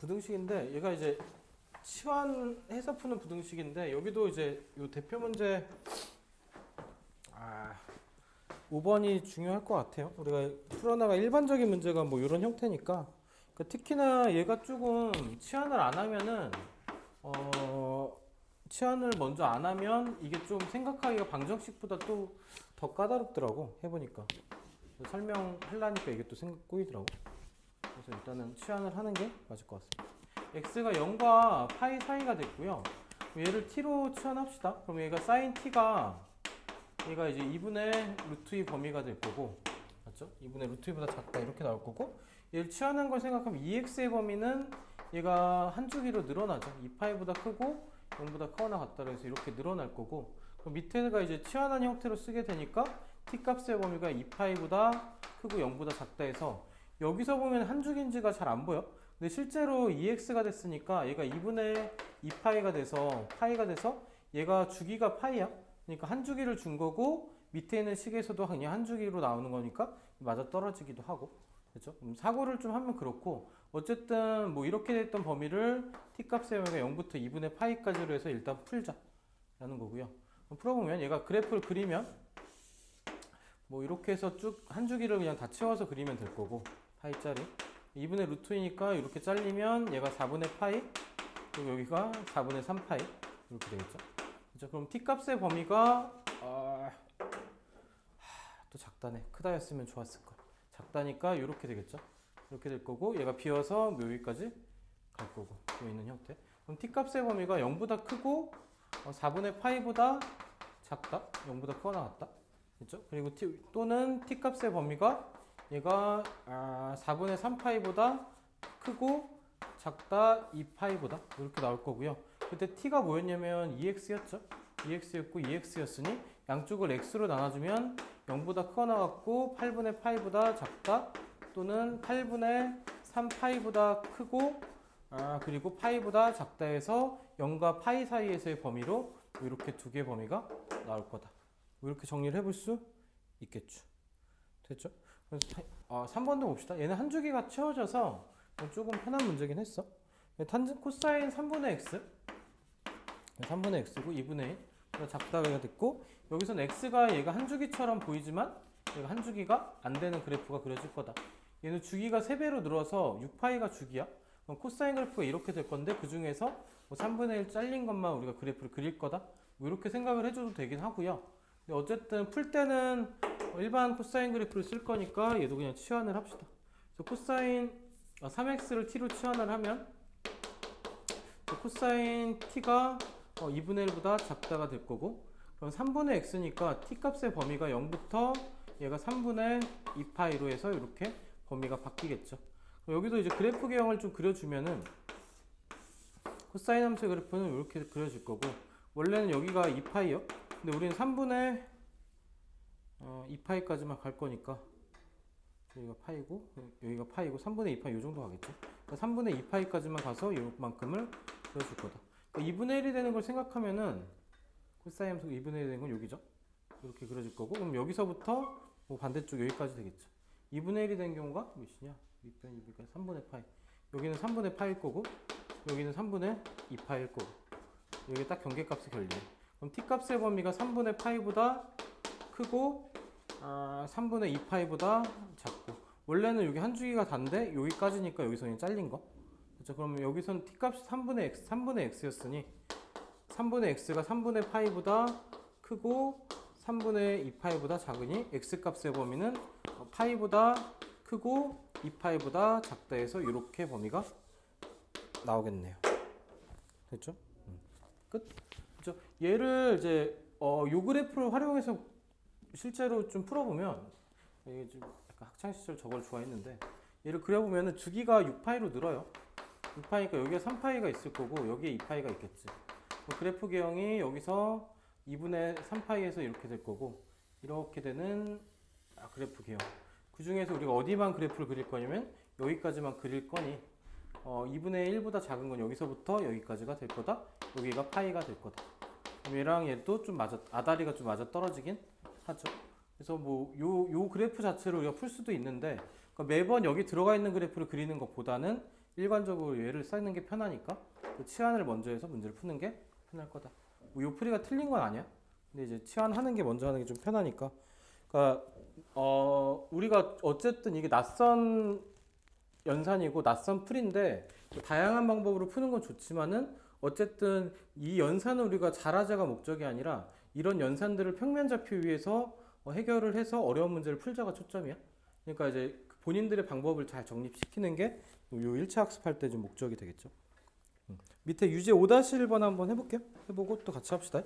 부등식인데 얘가 이제 치환해서 푸는 부등식인데 여기도 이제 요 대표 문제 5번이 중요할 것 같아요. 우리가 풀어나가 일반적인 문제가 뭐 이런 형태니까 특히나 얘가 조금 치환을 안 하면은 치환을 먼저 안 하면 이게 좀 생각하기가 방정식보다 또 더 까다롭더라고 해보니까 설명하려니까 이게 또 생각 꼬이더라고. 그래서 일단은 치환을 하는 게 맞을 것 같습니다. x가 0과 파이 사이가 됐고요. 얘를 t로 치환합시다. 그럼 얘가 sin t가 얘가 이제 2분의 루트 2 범위가 될 거고, 맞죠? 2분의 루트 2보다 작다 이렇게 나올 거고, 얘를 치환한 걸 생각하면 2x의 범위는 얘가 한 주기로 늘어나죠. 2파이보다 크고 0보다 크거나 같다 그래서 이렇게 늘어날 거고, 그럼 밑에가 이제 치환한 형태로 쓰게 되니까 t 값의 범위가 2파이보다 크고 0보다 작다 해서 여기서 보면 한 주기인지가 잘 안 보여. 근데 실제로 2x가 됐으니까 얘가 2분의 2파이가 돼서 파이가 돼서 얘가 주기가 파이야. 그러니까 한 주기를 준 거고 밑에 있는 식에서도 그냥 한 주기로 나오는 거니까 맞아 떨어지기도 하고. 그렇죠? 사고를 좀 하면 그렇고 어쨌든 뭐 이렇게 됐던 범위를 t 값의 범위가 0부터 2분의 파이까지로 해서 일단 풀자 라는 거고요. 그럼 풀어보면 얘가 그래프를 그리면 뭐 이렇게 해서 쭉 한 주기를 그냥 다 채워서 그리면 될 거고 파이짜리 2분의 루트이니까 이렇게 잘리면 얘가 4분의 파이 그리고 여기가 4분의 3파이 이렇게 되겠죠. 그렇죠? 그럼 t 값의 범위가 또 작다네. 크다였으면 좋았을걸. 작다니까 이렇게 되겠죠. 이렇게 될 거고 얘가 비어서 여기까지 갈 거고 비어 있는 형태. 그럼 t 값의 범위가 0보다 크고 4분의 파이보다 작다. 0보다 크거나 같다. 그렇죠? 그리고 또는 t 값의 범위가 얘가 4분의 3파이보다 크고 작다 2파이보다 이렇게 나올 거고요. 그때 t가 뭐였냐면 2x였죠. 2x였고 2x였으니 양쪽을 x로 나눠주면 0보다 크거나 같고 8분의 파이보다 작다 또는 8분의 3파이보다 크고 그리고 파이보다 작다 해서 0과 파이 사이에서의 범위로 이렇게 두 개의 범위가 나올 거다. 이렇게 정리를 해볼 수 있겠죠. 됐죠? 그래서 3번도 봅시다. 얘는 한 주기가 채워져서 조금 편한 문제긴 했어. 탄젠 코사인 3분의 x 3분의 x고 2분의 1 작다가 됐고 여기서는 x가 얘가 한 주기처럼 보이지만 얘가 한 주기가 안 되는 그래프가 그려질 거다. 얘는 주기가 3배로 늘어서 6파이가 주기야. 그럼 코사인 그래프가 이렇게 될 건데 그 중에서 뭐 3분의 1 잘린 것만 우리가 그래프를 그릴 거다. 뭐 이렇게 생각을 해줘도 되긴 하고요. 근데 어쨌든 풀 때는 일반 코사인 그래프를 쓸 거니까 얘도 그냥 치환을 합시다. 그래서 코사인 3x를 t로 치환을 하면 코사인 t가 2분의 1보다 작다가 될 거고 그럼 3분의 x니까 t 값의 범위가 0부터 얘가 3분의 2파이로 해서 이렇게 범위가 바뀌겠죠. 여기도 이제 그래프 개형을 좀 그려주면은 코사인 함수의 그래프는 이렇게 그려질 거고 원래는 여기가 2파이요. 근데 우리는 3분의 2파이까지만 갈 거니까 여기가 파이고 여기가 파이고 3분의 2파이 이 정도 가겠죠. 그러니까 3분의 2파이까지만 가서 이만큼을 그려줄 거다. 그러니까 2분의 1이 되는 걸 생각하면은 코사인 함수 2분의 1이 되는 건 여기죠. 이렇게 그려질 거고 그럼 여기서부터 뭐 반대쪽 여기까지 되겠죠. 2분의 1이 된 경우가 몇이냐? 2분의 3분의 파이. 여기는 3분의 파일 거고 여기는 3분의 2파일 거고 여기 딱 경계값이 결리해. 그럼 t 값의 범위가 3분의 파이보다 크고 3분의 2파이보다 작고 원래는 여기 한 주기가 단데 여기까지니까 여기서 그냥 잘린 거. 그렇죠? 그러면 여기선 t 값이 3분의 x였으니 3분의 x가 3분의 파이보다 크고 3분의 2파이보다 작으니 x 값의 범위는 파이보다 크고 2파이보다 작다 해서 이렇게 범위가 나오겠네요. 됐죠? 끝? 그렇죠? 얘를 이제 요 그래프를 활용해서 실제로 좀 풀어보면 이게 좀 약간 학창시절 저걸 좋아했는데 얘를 그려보면 주기가 6파이로 늘어요. 6파이니까 여기에 3파이가 있을 거고 여기에 2파이가 있겠지. 그래프 개형이 여기서 2분의 3파이에서 이렇게 될 거고 이렇게 되는 그래프 개형. 그 중에서 우리가 어디만 그래프를 그릴 거냐면 여기까지만 그릴 거니 2분의 1보다 작은 건 여기서부터 여기까지가 될 거다. 여기가 파이가 될 거다. 그럼 얘랑 얘도 좀 아다리가 좀 맞아 떨어지긴 하죠. 그래서 뭐 요 그래프 자체로 우리가 풀 수도 있는데 그러니까 매번 여기 들어가 있는 그래프를 그리는 것보다는 일관적으로 얘를 쌓는 게 편하니까 그 치환을 먼저 해서 문제를 푸는 게 편할 거다. 뭐 요 풀이가 틀린 건 아니야. 근데 이제 치환하는 게 먼저 하는 게 좀 편하니까. 그러니까 우리가 어쨌든 이게 낯선 연산이고 낯선 풀인데 다양한 방법으로 푸는 건 좋지만은 어쨌든 이 연산은 우리가 잘하자가 목적이 아니라 이런 연산들을 평면좌표 위에서 해결을 해서 어려운 문제를 풀자가 초점이야. 그러니까 이제 본인들의 방법을 잘 정립시키는 게 요 1차 학습할 때 좀 목적이 되겠죠. 밑에 유제 5-1번 한번 해볼게요. 해보고 또 같이 합시다.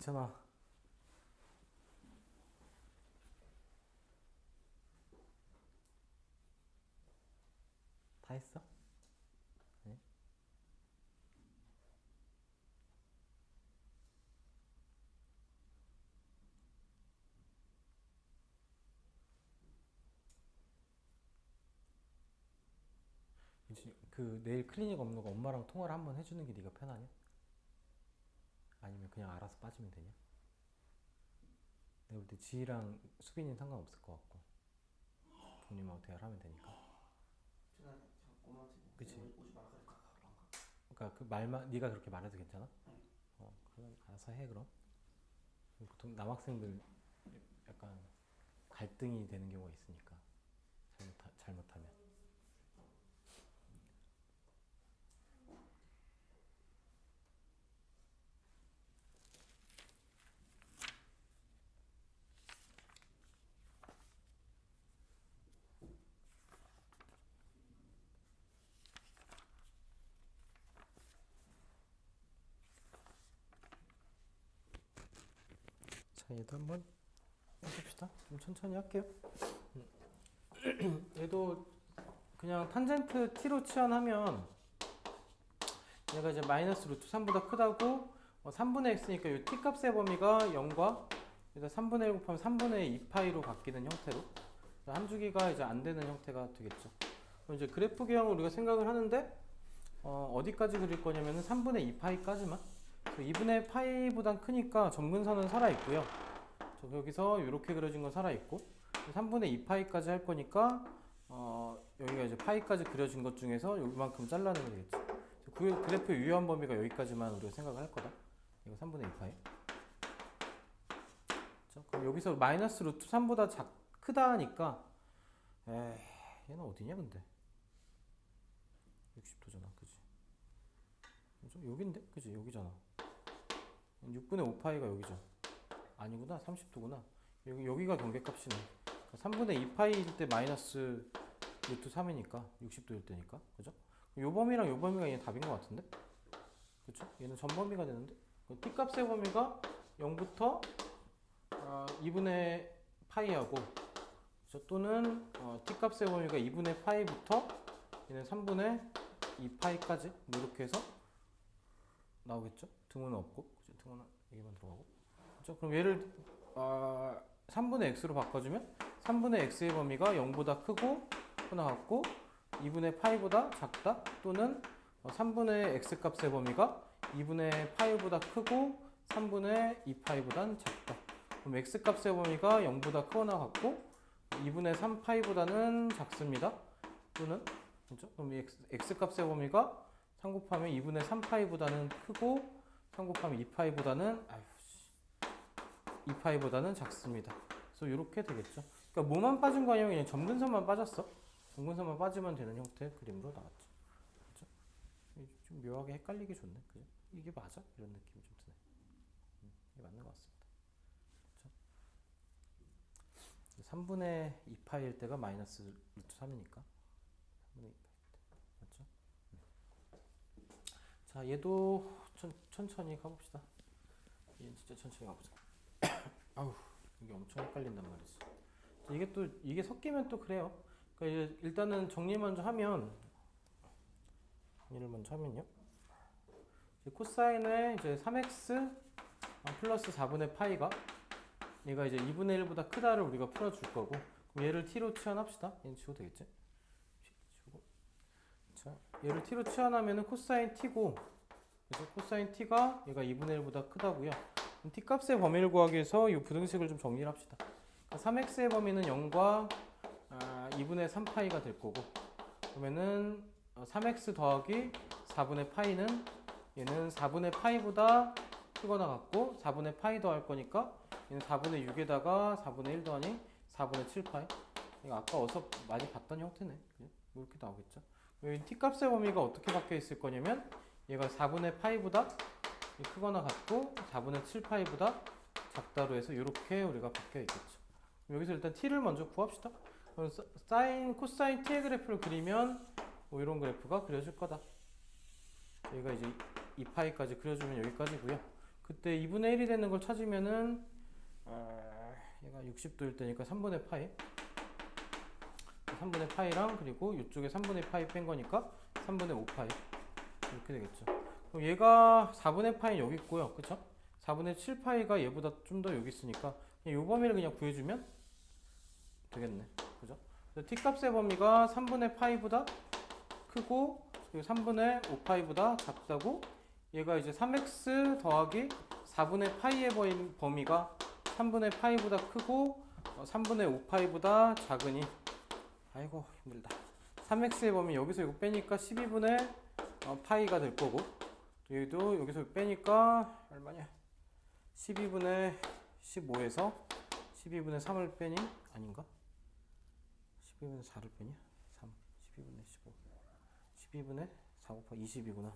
괜찮아. 했어? 네? 그 내일 클리닉 없는 거 엄마랑 통화를 한번 해주는 게 네가 편하냐? 아니면 그냥 알아서 빠지면 되냐? 내가 볼 때 지희랑 수빈이는 상관없을 것 같고 부모님하고 대화를 하면 되니까. 그치? 그러니까 그 말만 네가 그렇게 말해도 괜찮아? 그럼 알아서 해 그럼. 보통 남학생들 약간 갈등이 되는 경우가 있으니까 잘못하면. 자, 얘도 한번 해봅시다. 좀 천천히 할게요. 얘도 그냥 탄젠트 t로 치환하면 얘가 이제 마이너스 루트 3보다 크다고 3분의 x니까 이 t 값의 범위가 0과 3분의 1 곱하면 3분의 2파이로 바뀌는 형태로 한 주기가 이제 안 되는 형태가 되겠죠. 그럼 이제 그래프 기형을 우리가 생각을 하는데 어디까지 그릴 거냐면은 3분의 2파이까지만. 2분의 파이보단 크니까 점근선은 살아있고요. 여기서 이렇게 그려진 건 살아있고 3분의 2파이까지 할 거니까 여기가 이제 파이까지 그려진 것 중에서 요만큼 잘라내면 되겠죠. 그 그래프 유효한 범위가 여기까지만 우리가 생각을 할 거다. 이거 3분의 2파이. 그럼 여기서 마이너스 루트 3보다 크다 하니까 얘는 어디냐 근데 60도잖아 그지? 여긴데? 그지? 여기잖아. 6분의 5파이가 여기죠. 아니구나 30도구나. 여기가 경계값이네. 3분의 2파이일 때 마이너스 루트 3이니까 60도일 때니까 그죠? 요 범위랑 요 범위가 얘는 답인 것 같은데? 그쵸? 얘는 전 범위가 되는데? t 값의 범위가 0부터 2분의 파이하고 또는 t 값의 범위가 2분의 파이부터 얘는 3분의 2파이까지 이렇게 해서 나오겠죠? 등호는 없고 그죠? 등호는 여기만 들어가고 그죠? 그럼 얘를 3분의 x로 바꿔주면 3분의 x의 범위가 0보다 크고 하나 같고 2분의 파이보다 작다 또는 3분의 x 값의 범위가 2분의 파이보다 크고 3분의 2파이보단 작다. 그럼 x 값의 범위가 0보다 크거나 같고 2분의 3파이보다는 작습니다. 또는 그렇죠? 그럼 x 값의 범위가 3 곱하면 2분의 3파이보다는 크고 3 곱하면 2파이보다는 2파이보다는 작습니다. 그래서 이렇게 되겠죠. 그러니까 뭐만 빠진 거 아니면 그냥 점근선만 빠졌어. 점근선만 빠지면 되는 형태의 그림으로 나왔죠. 그렇죠? 좀 묘하게 헷갈리기 좋네. 그죠? 이게 맞아? 이런 느낌이 좀 드네. 이게 맞는 것 같습니다. 그렇죠? 3분의 2파일 때가 마이너스 루트 3이니까 3분의 2파일 때 맞죠? 자, 얘도 천천히 가봅시다. 얘는 진짜 천천히 가보자. 아우, 이게 엄청 헷갈린단 말이지. 이게 섞이면 또 그래요. 그러니까 이제 일단은 정리 먼저 하면 정리를 먼저 하면요. 이제 코사인의 이제 3x 플러스 4분의 파이가 얘가 이제 2분의 1보다 크다를 우리가 풀어줄 거고 그럼 얘를 t로 치환합시다. 얘는 지워도 되겠지? 지우고. 자, 얘를 t로 치환하면은 코사인 t고 그래서 코사인 t가 얘가 2분의 1보다 크다고요. t 값의 범위를 구하기 위해서 이 부등식을 좀 정리를 합시다. 3x의 범위는 0과 2분의 3파이가 될 거고 그러면은 3x 더하기 4분의 파이는 얘는 4분의 파이보다 크거나 같고 4분의 파이 더할 거니까 얘는 4분의 6에다가 4분의 1 더하니 4분의 7파이. 이거 아까 어서 많이 봤던 형태네. 뭐 이렇게 나오겠죠. 여기 t 값의 범위가 어떻게 바뀌어 있을 거냐면 얘가 4분의 파이보다 크거나 같고 4분의 7파이보다 작다로 해서 이렇게 우리가 바뀌어 있겠죠. 여기서 일단 t를 먼저 구합시다. 그럼 사인, 코사인 t의 그래프를 그리면 뭐 이런 그래프가 그려질 거다. 여기가 이제 2파이까지 그려주면 여기까지고요. 그때 2분의 1이 되는 걸 찾으면은 얘가 60도일 때니까 3분의 파이 3분의 파이랑 그리고 이쪽에 3분의 파이 뺀 거니까 3분의 5파이 이렇게 되겠죠. 그럼 얘가 4분의 파이 여기 있고요. 그쵸? 4분의 7파이가 얘보다 좀 더 여기 있으니까 이 범위를 그냥 구해주면 되겠네. 그죠? t값의 범위가 3분의 파이보다 크고 그리고 3분의 5파이보다 작다고 얘가 이제 3x 더하기 4분의 파이의 범위가 3분의 파이보다 크고 3분의 5파이보다 작으니 아이고 힘들다. 3x의 범위 여기서 이거 빼니까 12분의 파이가 될 거고 여기도 여기서 빼니까 얼마냐 12분의 15에서 12분의 3을 빼니 아닌가? 12분의 4를 빼니? 3 12분의 15 12분의 4 곱하기 20이구나.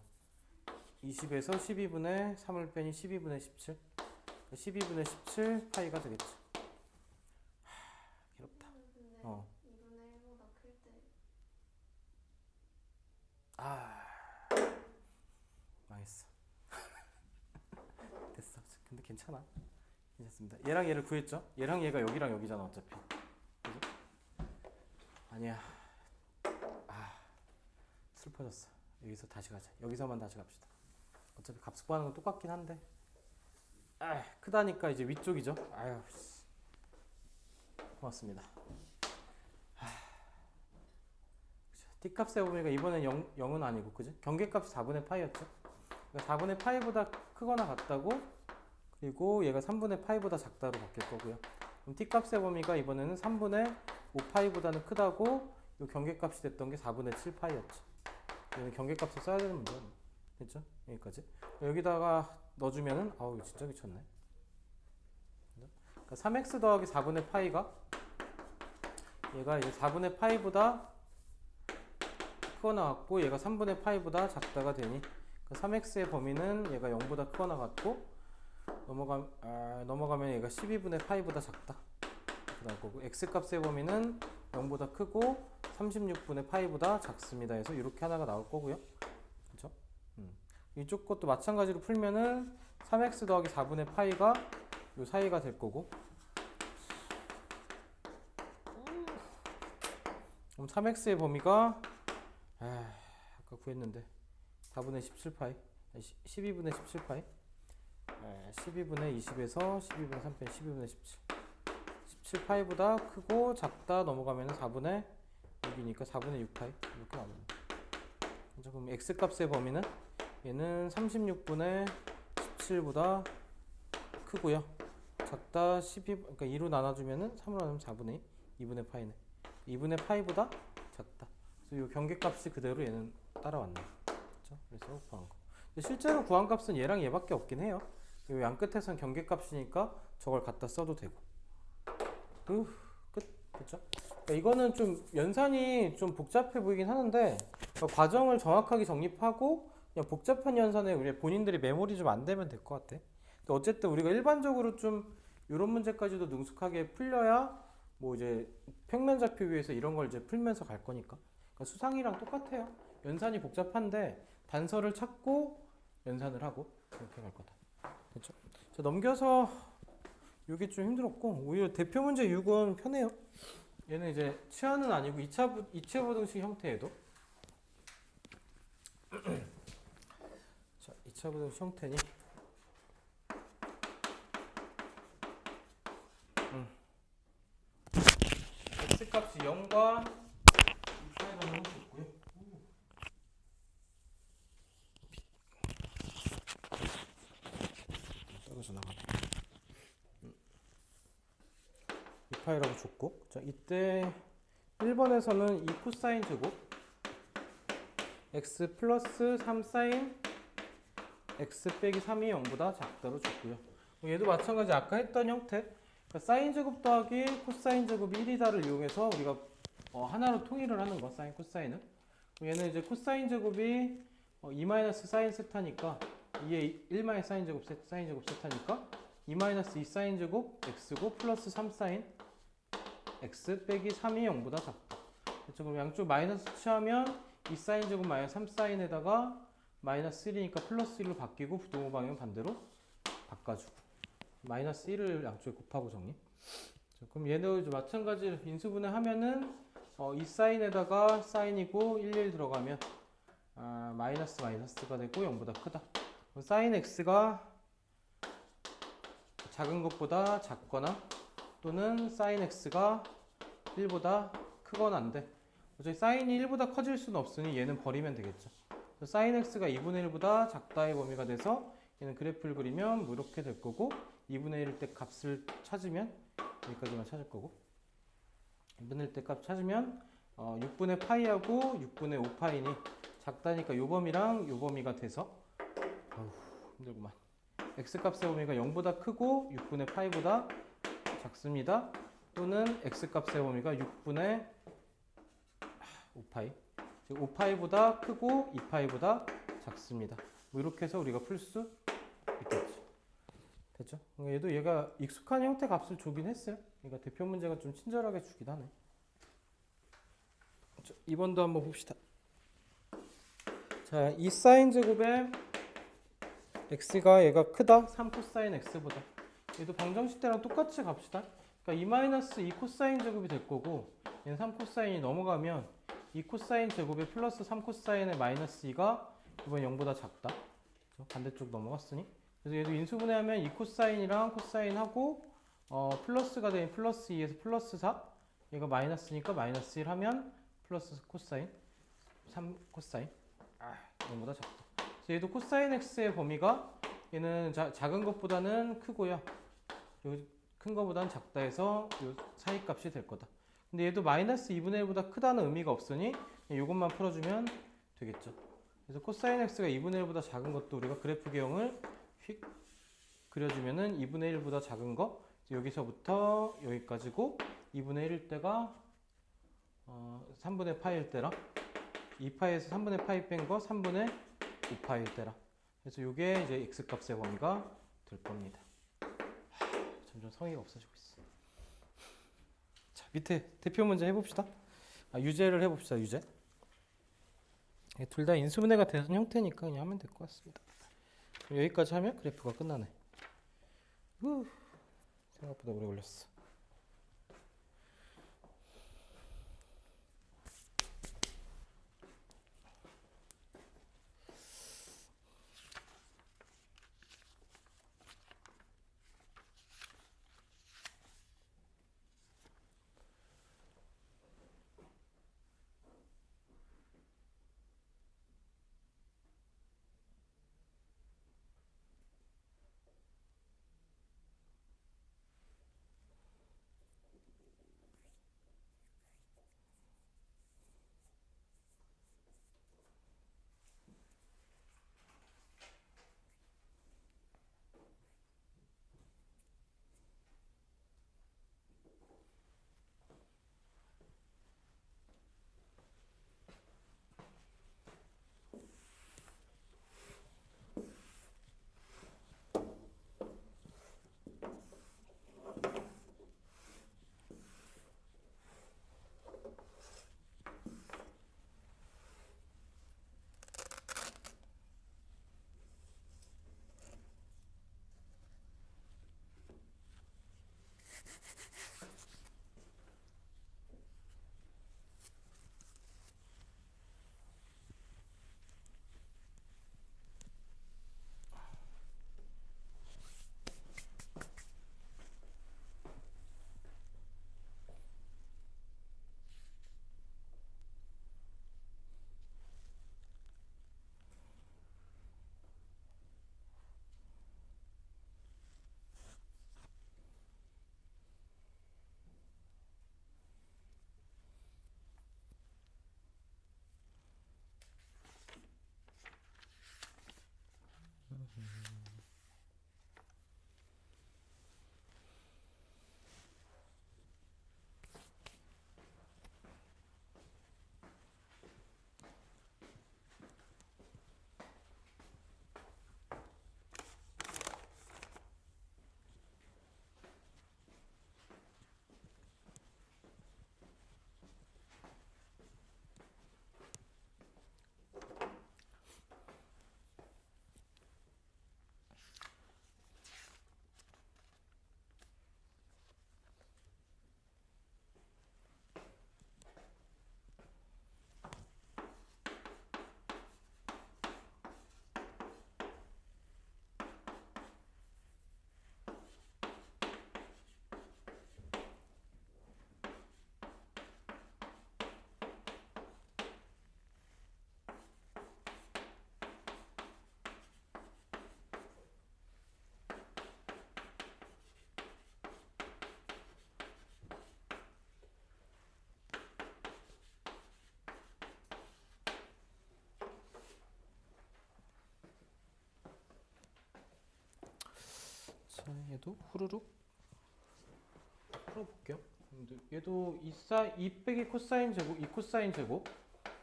20에서 12분의 3을 빼니 12분의 17 12분의 17 파이가 되겠지. 괴롭다. 근데 어. 2분의 1보다 클 때. 망했어. 됐어. 근데 괜찮아. 괜찮습니다. 얘랑 얘를 구했죠? 얘랑 얘가 여기랑 여기잖아 어차피. 그죠? 아니야. 슬퍼졌어. 여기서 다시 가자. 여기서만 다시 갑시다. 어차피 값 구하는 건 똑같긴 한데. 크다니까 이제 위쪽이죠. 아유. 고맙습니다. t값의 범위가 이번엔 0은 아니고 그지? 경계값이 4분의 파이였죠. 그러니까 4분의 파이보다 크거나 같다고 그리고 얘가 3분의 파이보다 작다로 바뀔 거고요. 그럼 t값의 범위가 이번에는 3분의 5파이보다는 크다고 이 경계값이 됐던 게 4분의 7파이였죠. 얘는 경계값을 써야 되는 문제야. 됐죠? 여기까지. 여기다가 넣어주면은 아우 진짜 미쳤네. 그러니까 3x 더하기 4분의 파이가 얘가 이제 4분의 파이보다 크거나 같고 얘가 3분의 파이보다 작다가 되니 그러니까 3x의 범위는 얘가 0보다 크거나 같고 넘어가면 얘가 12분의 파이보다 작다 이렇게 나올 거고 x값의 범위는 0보다 크고 36분의 파이보다 작습니다 해서 이렇게 하나가 나올 거고요. 그렇죠? 이쪽 것도 마찬가지로 풀면은 3x 더하기 4분의 파이가 요 사이가 될 거고 그럼 3x의 범위가 아까 구했는데 4분의 17파이 12분의 17파이 12분의 20에서 12분의 3 빼 12분의 17 17파이보다 크고 작다 넘어가면 4분의 6이니까 4분의 6파이 이렇게 나옵니다. 그럼 x값의 범위는 얘는 36분의 17보다 크고요. 작다 12, 그러니까 2로 나눠주면은 3으로 나누면 4분의 2, 2분의 파이네. 2분의 파이보다 작다. 그래서 이 경계값이 그대로 얘는 따라왔네. 그렇죠? 그래서 구한 거. 근데 실제로 구한 값은 얘랑 얘밖에 없긴 해요. 이 양 끝에선 경계값이니까 저걸 갖다 써도 되고. 끝. 그렇죠? 그러니까 이거는 좀 연산이 좀 복잡해 보이긴 하는데 그러니까 과정을 정확하게 정립하고 그냥 복잡한 연산에 우리 본인들이 메모리 좀 안 되면 될 것 같아. 어쨌든 우리가 일반적으로 좀 이런 문제까지도 능숙하게 풀려야 뭐 이제 평면좌표 위에서 이런 걸 이제 풀면서 갈 거니까. 그러니까 수상이랑 똑같아요. 연산이 복잡한데 단서를 찾고 연산을 하고 이렇게 갈 거다. 그렇죠? 자, 넘겨서 이게 좀 힘들었고 오히려 대표 문제 6은 편해요. 얘는 이제 치환은 아니고 이체 부등식 형태에도 자, 2차 부등식 형태니 x값이 0과 2파이라는 함수 있고요. 썩어서 나가네. 2파이라고 줬고 자 이때 1번에서는 2 코사인 제곱 x 플러스 3 사인 x 빼기 3이 0보다 작다로 줬고요. 얘도 마찬가지 아까 했던 형태 그러니까 사인 제곱 더하기 코사인 제곱이 1이다를 이용해서 우리가 하나로 통일을 하는 거 사인 코사인은 얘는 이제 코사인 제곱이 2 마이너스 사인 세타니까 2에 1 마이너스 사인 제곱 세타니까 2 마이너스 2 사인 제곱 x고 플러스 3 사인 x 빼기 3이 0보다 작다. 그렇죠? 그럼 양쪽 마이너스 취하면 2 사인 제곱 마이너스 3 사인에다가 마이너스 1이니까 플러스 1로 바뀌고 부동호 방향 반대로 바꿔주고 마이너스 1을 양쪽에 곱하고 정리. 그럼 얘도 마찬가지로 인수분해 하면은 이 사인에다가 사인이고 11 들어가면 마이너스 마이너스가 되고 0보다 크다. 사인 x가 작은 것보다 작거나 또는 사인 x가 1보다 크거나 안 돼. 어차피 사인이 1보다 커질 수는 없으니 얘는 버리면 되겠죠. 사인 x가 2분의 1보다 작다의 범위가 돼서 얘는 그래프를 그리면 뭐 이렇게 될 거고 2분의 1일 때 값을 찾으면 여기까지만 찾을 거고 2분의 1때 값 찾으면 6분의 파이하고 6분의 5파이니 작다니까 요 범위랑 요 범위가 돼서 힘들구만. x값의 범위가 0보다 크고 6분의 파이보다 작습니다. 또는 x값의 범위가 6분의 5파이 즉 5파이보다 크고 2파이보다 작습니다. 뭐 이렇게 해서 우리가 풀 수 있겠죠. 됐죠? 얘가 익숙한 형태 값을 주긴 했어요. 그러니까 대표 문제가 좀 친절하게 주긴 하네. 2번도 한번 봅시다. 자, 이 사인 제곱에 x가 얘가 크다 3 코사인 x보다. 얘도 방정식 때랑 똑같이 갑시다. 그러니까 2 마이너스 2 코사인 제곱이 될 거고 얘는 3 코사인이 넘어가면 2 코사인 제곱에 플러스 3 코사인의 마이너스 2가 이번 0보다 작다. 반대쪽 넘어갔으니. 그래서 얘도 인수분해하면 2 코사인이랑 코사인하고 플러스가 되면 플러스 2에서 플러스 4 얘가 마이너스니까 마이너스 1 하면 플러스 코사인 3 코사인 0보다 작다. 그래서 얘도 코사인 x의 범위가 얘는 작은 것보다는 크고요. 큰 것보다는 작다 해서 요 사이 값이 될 거다. 근데 얘도 마이너스 2분의 1보다 크다는 의미가 없으니 이것만 풀어주면 되겠죠. 그래서 코사인 x가 2분의 1보다 작은 것도 우리가 그래프 개형을 휙 그려주면은 2분의 1보다 작은 거 여기서부터 여기까지고 2분의 1일 때가 3분의 파일 때라 2파이에서 3분의 파이 뺀 거 3분의 5파일 때라. 그래서 이게 이제 x 값의 범위가 될 겁니다. 점점 성의가 없어지고 있어. 자, 밑에 대표 문제 해봅시다. 유제를 해봅시다. 유제. 둘 다 인수분해가 되는 형태니까 그냥 하면 될 것 같습니다. 여기까지 하면 그래프가 끝나네. 생각보다 오래 걸렸어. 자, 얘도 후루룩 풀어볼게요. 얘도 2 빼기 코사인 제곱, 2 코사인 제곱.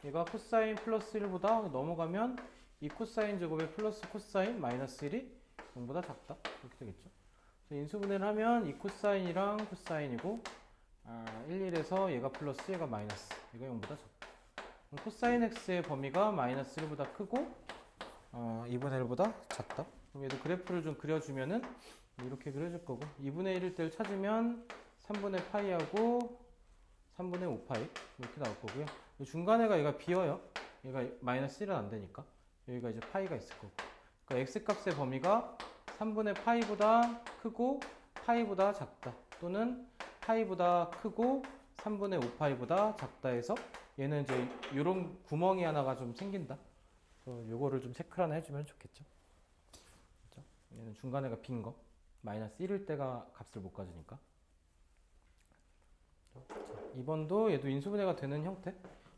얘가 코사인 플러스 1보다 넘어가면 2 코사인 제곱에 플러스 코사인 마이너스 1이 0보다 작다. 이렇게 되겠죠. 인수분해를 하면 2 코사인이랑 코사인이고 1, 1에서 얘가 플러스 얘가 마이너스. 얘가 0보다 작다. 그럼 코사인 x의 범위가 마이너스 1보다 크고 2분의 1보다 작다. 그럼 얘도 그래프를 좀 그려주면은 이렇게 그려줄 거고 2분의 1일 때를 찾으면 3분의 파이하고 3분의 5파이 이렇게 나올 거고요. 중간에가 얘가 비어요. 얘가 마이너스 1은 안 되니까 여기가 이제 파이가 있을 거고. 그러니까 x 값의 범위가 3분의 파이보다 크고 파이보다 작다. 또는 파이보다 크고 3분의 5파이보다 작다 해서 얘는 이제 이런 구멍이 하나가 좀 생긴다. 요거를 좀 체크를 하나 해주면 좋겠죠. 그렇죠? 얘는 중간에가 빈 거. 마이너스 1일 때가 값을 못 가지니까. 자, 2번도 얘도 인수분해가 되는 형태.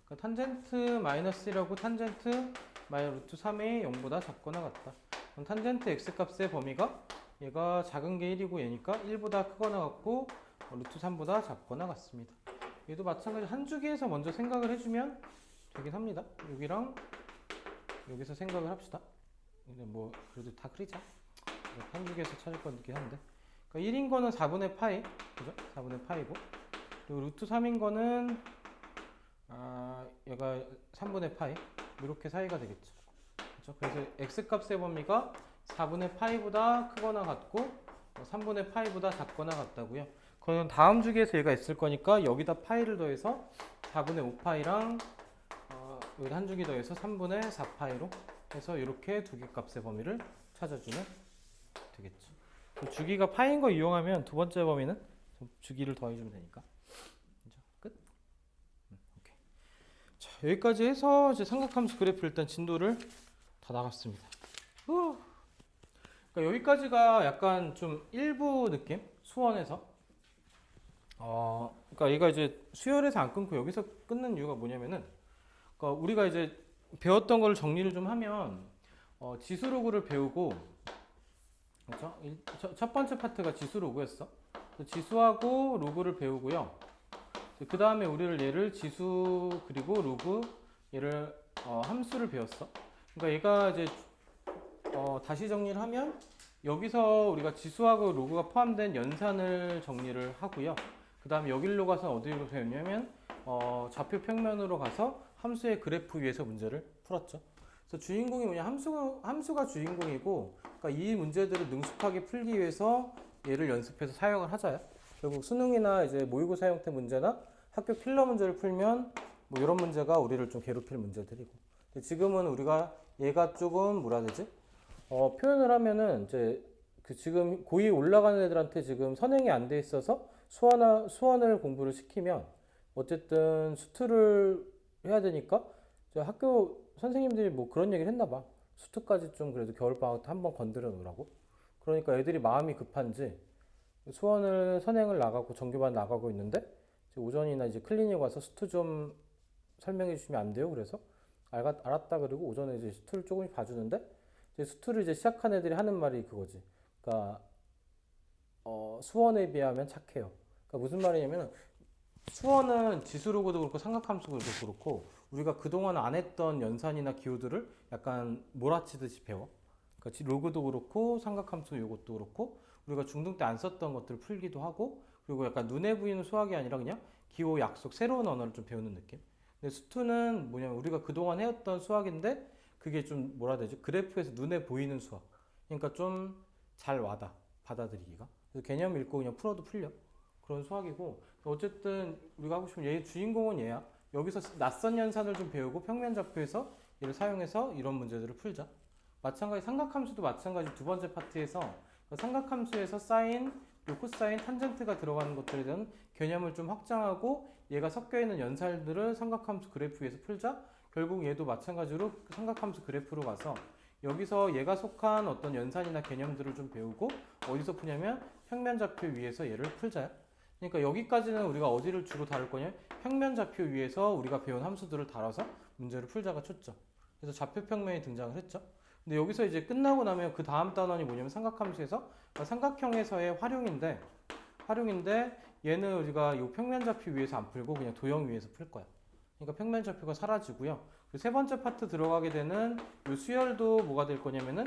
그러니까 탄젠트 마이너스 1하고 탄젠트 마이너스 루트 3이 0보다 작거나 같다. 그럼 탄젠트 x 값의 범위가 얘가 작은 게 1이고 얘니까 1보다 크거나 같고 루트 3보다 작거나 같습니다. 얘도 마찬가지 한 주기에서 먼저 생각을 해주면 되긴 합니다. 여기랑 여기서 생각을 합시다. 근데 뭐 그래도 다 그리자. 한 주기에서 찾을 건 있긴 한데. 그러니까 1인 거는 4분의 파이, 그죠? 4분의 파이고. 그리고 루트 3인 거는 얘가 3분의 파이 이렇게 사이가 되겠죠. 그렇죠? 그래서 x 값의 범위가 4분의 파이보다 크거나 같고 3분의 파이보다 작거나 같다고요. 그거는 다음 주기에서 얘가 있을 거니까 여기다 파이를 더해서 4분의 5파이랑 여기다 한 주기 더해서 3분의 4파이로 해서 이렇게 두 개 값의 범위를 찾아주면 되겠죠. 주기가 파인 거 이용하면 두 번째 범위는 주기를 더해주면 되니까. 끝. 오케이. 자, 여기까지 해서 이제 삼각함수 그래프 일단 진도를 다 나갔습니다. 그러니까 여기까지가 약간 좀 일부 느낌? 수원에서. 그러니까 얘가 이제 수열에서 안 끊고 여기서 끊는 이유가 뭐냐면은, 그러니까 우리가 이제 배웠던 걸 정리를 좀 하면, 지수로그를 배우고, 그렇죠? 첫 번째 파트가 지수로그였어. 지수하고 로그를 배우고요. 그 다음에 우리를 얘를 지수 그리고 로그 얘를 함수를 배웠어. 그러니까 얘가 이제 다시 정리를 하면 여기서 우리가 지수하고 로그가 포함된 연산을 정리를 하고요. 그 다음에 여기로 가서 어디로 배웠냐면 좌표 평면으로 가서 함수의 그래프 위에서 문제를 풀었죠. 그래서 주인공이 뭐냐, 함수가 주인공이고, 그러니까 이 문제들을 능숙하게 풀기 위해서 얘를 연습해서 사용을 하자요. 결국 수능이나 이제 모의고사 형태 문제나 학교 필러 문제를 풀면 뭐 이런 문제가 우리를 좀 괴롭힐 문제들이고, 지금은 우리가 얘가 조금 뭐라 해야 되지? 표현을 하면은 이제 그 지금 고2 올라가는 애들한테 지금 선행이 안 돼 있어서 수원을 공부를 시키면 어쨌든 수투를 해야 되니까 학교 선생님들이 뭐 그런 얘기를 했나 봐. 수투까지 좀 그래도 겨울방학 때 한번 건드려 놓으라고. 그러니까 애들이 마음이 급한지 수원을 선행을 나가고 정규반 나가고 있는데 오전이나 이제 클리닉 와서 수투 좀 설명해 주시면 안 돼요? 그래서 알았다. 그리고 오전에 이제 수투를 조금씩 봐주는데 이제 수투를 이제 시작한 애들이 하는 말이 그거지. 그러니까 수원에 비하면 착해요. 그러니까 무슨 말이냐면 수원은 지수로그도 그렇고 삼각함수도 그렇고 우리가 그동안 안 했던 연산이나 기호들을 약간 몰아치듯이 배워. 그러니까 로그도 그렇고 삼각함수 이것도 그렇고 우리가 중등 때 안 썼던 것들을 풀기도 하고 그리고 약간 눈에 보이는 수학이 아니라 그냥 기호, 약속, 새로운 언어를 좀 배우는 느낌. 근데 수투는 뭐냐면 우리가 그동안 해왔던 수학인데 그게 좀 뭐라 해야 되지? 그래프에서 눈에 보이는 수학. 그러니까 좀 잘 와닿아, 받아들이기가. 그래서 개념 읽고 그냥 풀어도 풀려. 그런 수학이고 어쨌든 우리가 하고 싶은 얘 주인공은 얘야. 여기서 낯선 연산을 좀 배우고 평면 좌표에서 얘를 사용해서 이런 문제들을 풀자. 마찬가지 삼각함수도 마찬가지 두 번째 파트에서 삼각함수에서 사인, 코사인, 탄젠트가 들어가는 것들에 대한 개념을 좀 확장하고 얘가 섞여 있는 연산들을 삼각함수 그래프 위에서 풀자. 결국 얘도 마찬가지로 삼각함수 그래프로 가서 여기서 얘가 속한 어떤 연산이나 개념들을 좀 배우고 어디서 푸냐면 평면 좌표 위에서 얘를 풀자요. 그러니까 여기까지는 우리가 어디를 주로 다룰 거냐? 평면 좌표 위에서 우리가 배운 함수들을 다뤄서 문제를 풀자가 초점. 그래서 좌표 평면이 등장을 했죠. 근데 여기서 이제 끝나고 나면 그 다음 단원이 뭐냐면 삼각함수에서 삼각형에서의 활용인데 얘는 우리가 이 평면좌표 위에서 안 풀고 그냥 도형 위에서 풀 거야. 그러니까 평면좌표가 사라지고요. 그리고 세 번째 파트 들어가게 되는 이 수열도 뭐가 될 거냐면은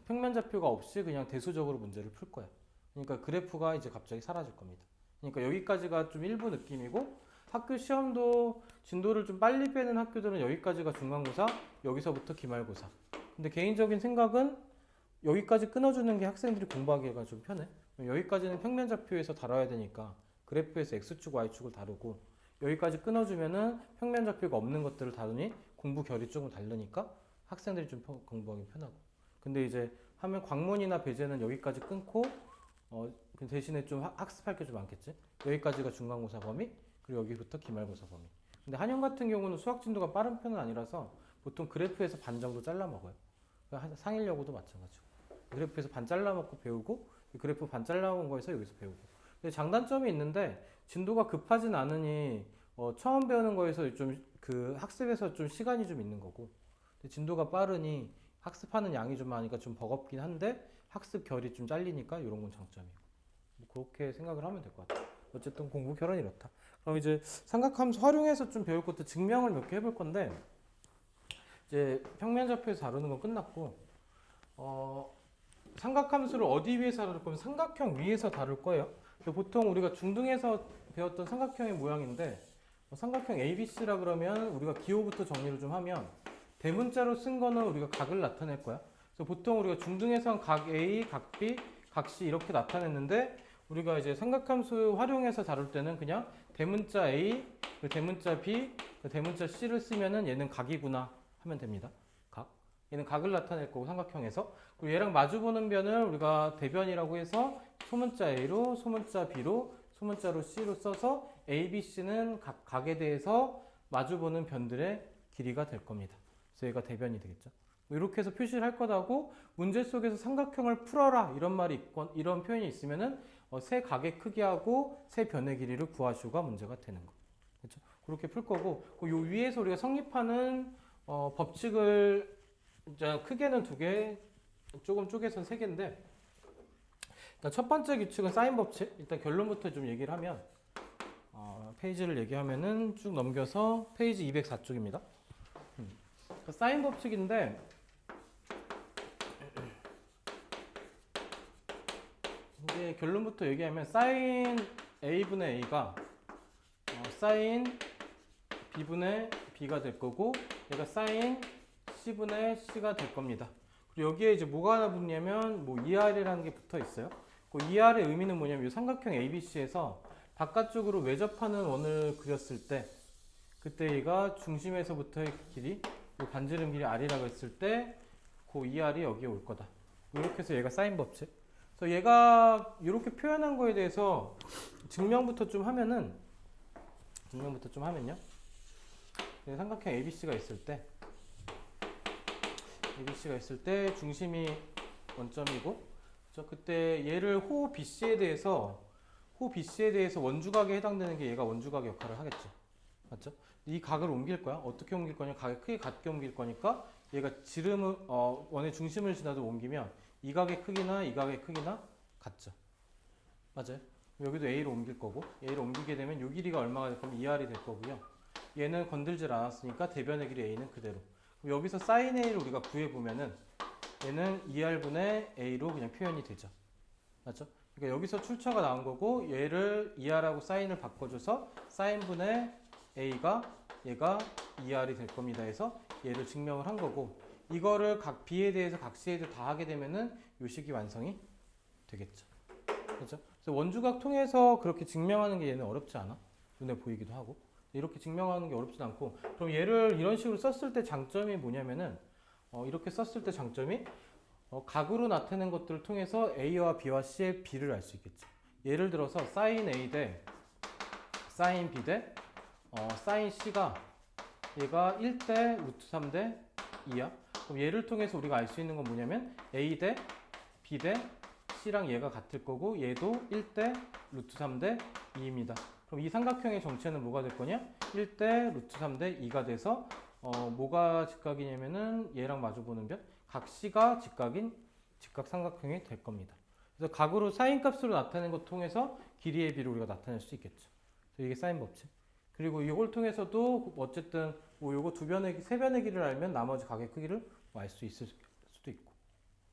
평면좌표가 없이 그냥 대수적으로 문제를 풀 거야. 그러니까 그래프가 이제 갑자기 사라질 겁니다. 그러니까 여기까지가 좀 일부 느낌이고 학교 시험도 진도를 좀 빨리 빼는 학교들은 여기까지가 중간고사, 여기서부터 기말고사. 근데 개인적인 생각은 여기까지 끊어주는 게 학생들이 공부하기가 좀 편해. 여기까지는 평면좌표에서 다뤄야 되니까 그래프에서 X축, Y축을 다루고 여기까지 끊어주면은 평면좌표가 없는 것들을 다루니 공부 결이 조금 다르니까 학생들이 좀 공부하기 편하고. 근데 이제 하면 광문이나 배제는 여기까지 끊고 그 대신에 좀 학습할 게 좀 많겠지. 여기까지가 중간고사 범위, 그리고 여기부터 기말고사 범위. 근데 한영 같은 경우는 수학 진도가 빠른 편은 아니라서 보통 그래프에서 반 정도 잘라 먹어요. 상일여고도 마찬가지고. 그래프에서 반 잘라 먹고 배우고 그래프 반 잘라 먹은 거에서 여기서 배우고. 근데 장단점이 있는데 진도가 급하진 않으니 처음 배우는 거에서 좀 그 학습에서 좀 시간이 좀 있는 거고. 근데 진도가 빠르니 학습하는 양이 좀 많으니까 좀 버겁긴 한데 학습 결이 좀 잘리니까 이런 건 장점이고. 뭐 그렇게 생각을 하면 될 것 같아. 어쨌든 공부 결은 이렇다. 그럼 이제 삼각함수 활용해서 좀 배울 것도 증명을 몇 개 해볼 건데 이제 평면좌표에서 다루는 건 끝났고 삼각함수를 어디 위에서 다룰 거면 삼각형 위에서 다룰 거예요. 보통 우리가 중등에서 배웠던 삼각형의 모양인데 삼각형 ABC라 그러면 우리가 기호부터 정리를 좀 하면 대문자로 쓴 거는 우리가 각을 나타낼 거야. 그래서 보통 우리가 중등에선 각 A, 각 B, 각 C 이렇게 나타냈는데 우리가 이제 삼각함수 활용해서 다룰 때는 그냥 대문자 A, 대문자 B, 대문자 C를 쓰면은 얘는 각이구나 하면 됩니다. 각. 얘는 각을 나타낼 거고 삼각형에서. 그리고 얘랑 마주보는 변을 우리가 대변이라고 해서 소문자 A로, 소문자 B로, 소문자로 C로 써서 A, B, C는 각에 대해서 마주보는 변들의 길이가 될 겁니다. 그래서 얘가 대변이 되겠죠. 이렇게 해서 표시를 할 거다고 문제 속에서 삼각형을 풀어라 이런 말이 있건 이런 표현이 있으면은 세 각의 크기하고 세 변의 길이를 구하시오가 문제가 되는 거. 그렇죠? 그렇게 풀 거고 요 위에서 우리가 성립하는 법칙을 이제 크게는 두 개, 조금 쪼개서 세 개인데 일단 첫 번째 규칙은 사인 법칙. 일단 결론부터 좀 얘기를 하면 페이지를 얘기하면은 쭉 넘겨서 페이지 204쪽입니다. 사인 법칙인데 이제 결론부터 얘기하면 사인 A분의 A가 사인 B분의 B가 될 거고 얘가 사인 C분의 C가 될 겁니다. 그리고 여기에 이제 뭐가 하나 붙냐면 뭐 ER이라는 게 붙어 있어요. 그 ER의 의미는 뭐냐면 이 삼각형 ABC에서 바깥쪽으로 외접하는 원을 그렸을 때 그때 얘가 중심에서부터의 길이 반지름 길이 R이라고 했을 때 그 ER이 여기에 올 거다. 이렇게 해서 얘가 사인 법칙. 그래서 얘가 이렇게 표현한 거에 대해서 증명부터 좀 하면요. 삼각형 ABC가 있을 때 중심이 원점이고 그때 얘를 호 BC에 대해서 원주각에 해당되는 게 얘가 원주각의 역할을 하겠죠. 맞죠? 이 각을 옮길 거야. 어떻게 옮길 거냐? 각을 크게 같게 옮길 거니까 얘가 지름을 원의 중심을 지나도 옮기면 이 각의 크기나 이 각의 크기나 같죠. 맞아요? 여기도 A로 옮길 거고 A로 옮기게 되면 이 길이가 얼마가 될 거면 2R이 될 거고요. 얘는 건들질 않았으니까 대변의 길이 A는 그대로. 그럼 여기서 sin A를 우리가 구해보면은 얘는 2R분의 A로 그냥 표현이 되죠. 맞죠? 그러니까 여기서 출처가 나온 거고 얘를 2R하고 사인을 바꿔줘서 사인분의 A가 얘가 2R이 될 겁니다 해서 얘를 증명을 한 거고 이거를 각 B에 대해서 각 C에 대해서 다 하게 되면은 요 식이 완성이 되겠죠. 그렇죠? 그래서 원주각 통해서 그렇게 증명하는 게 얘는 어렵지 않아. 눈에 보이기도 하고. 이렇게 증명하는 게 어렵진 않고 그럼 얘를 이런 식으로 썼을 때 장점이 뭐냐면은 이렇게 썼을 때 장점이 각으로 나타낸 것들을 통해서 A와 B와 C의 B를 알 수 있겠죠. 예를 들어서 sin A 대 sin B 대 sin C가 얘가 1대 루트 3 대 2야. 그럼 얘를 통해서 우리가 알 수 있는 건 뭐냐면 A 대 B 대 C랑 얘가 같을 거고 얘도 1대 루트 3 대 2입니다. 그럼 이 삼각형의 정체는 뭐가 될 거냐? 1대 루트 3 대 2가 돼서 뭐가 직각이냐면은 얘랑 마주보는 변? 각 C가 직각인 직각삼각형이 될 겁니다. 그래서 각으로 사인 값으로 나타내는 것 통해서 길이의 비를 우리가 나타낼 수 있겠죠. 그래서 이게 사인 법칙. 그리고 이걸 통해서도 어쨌든 뭐 요거 세 변의 길이를 알면 나머지 각의 크기를 알 수 있을 수도 있고.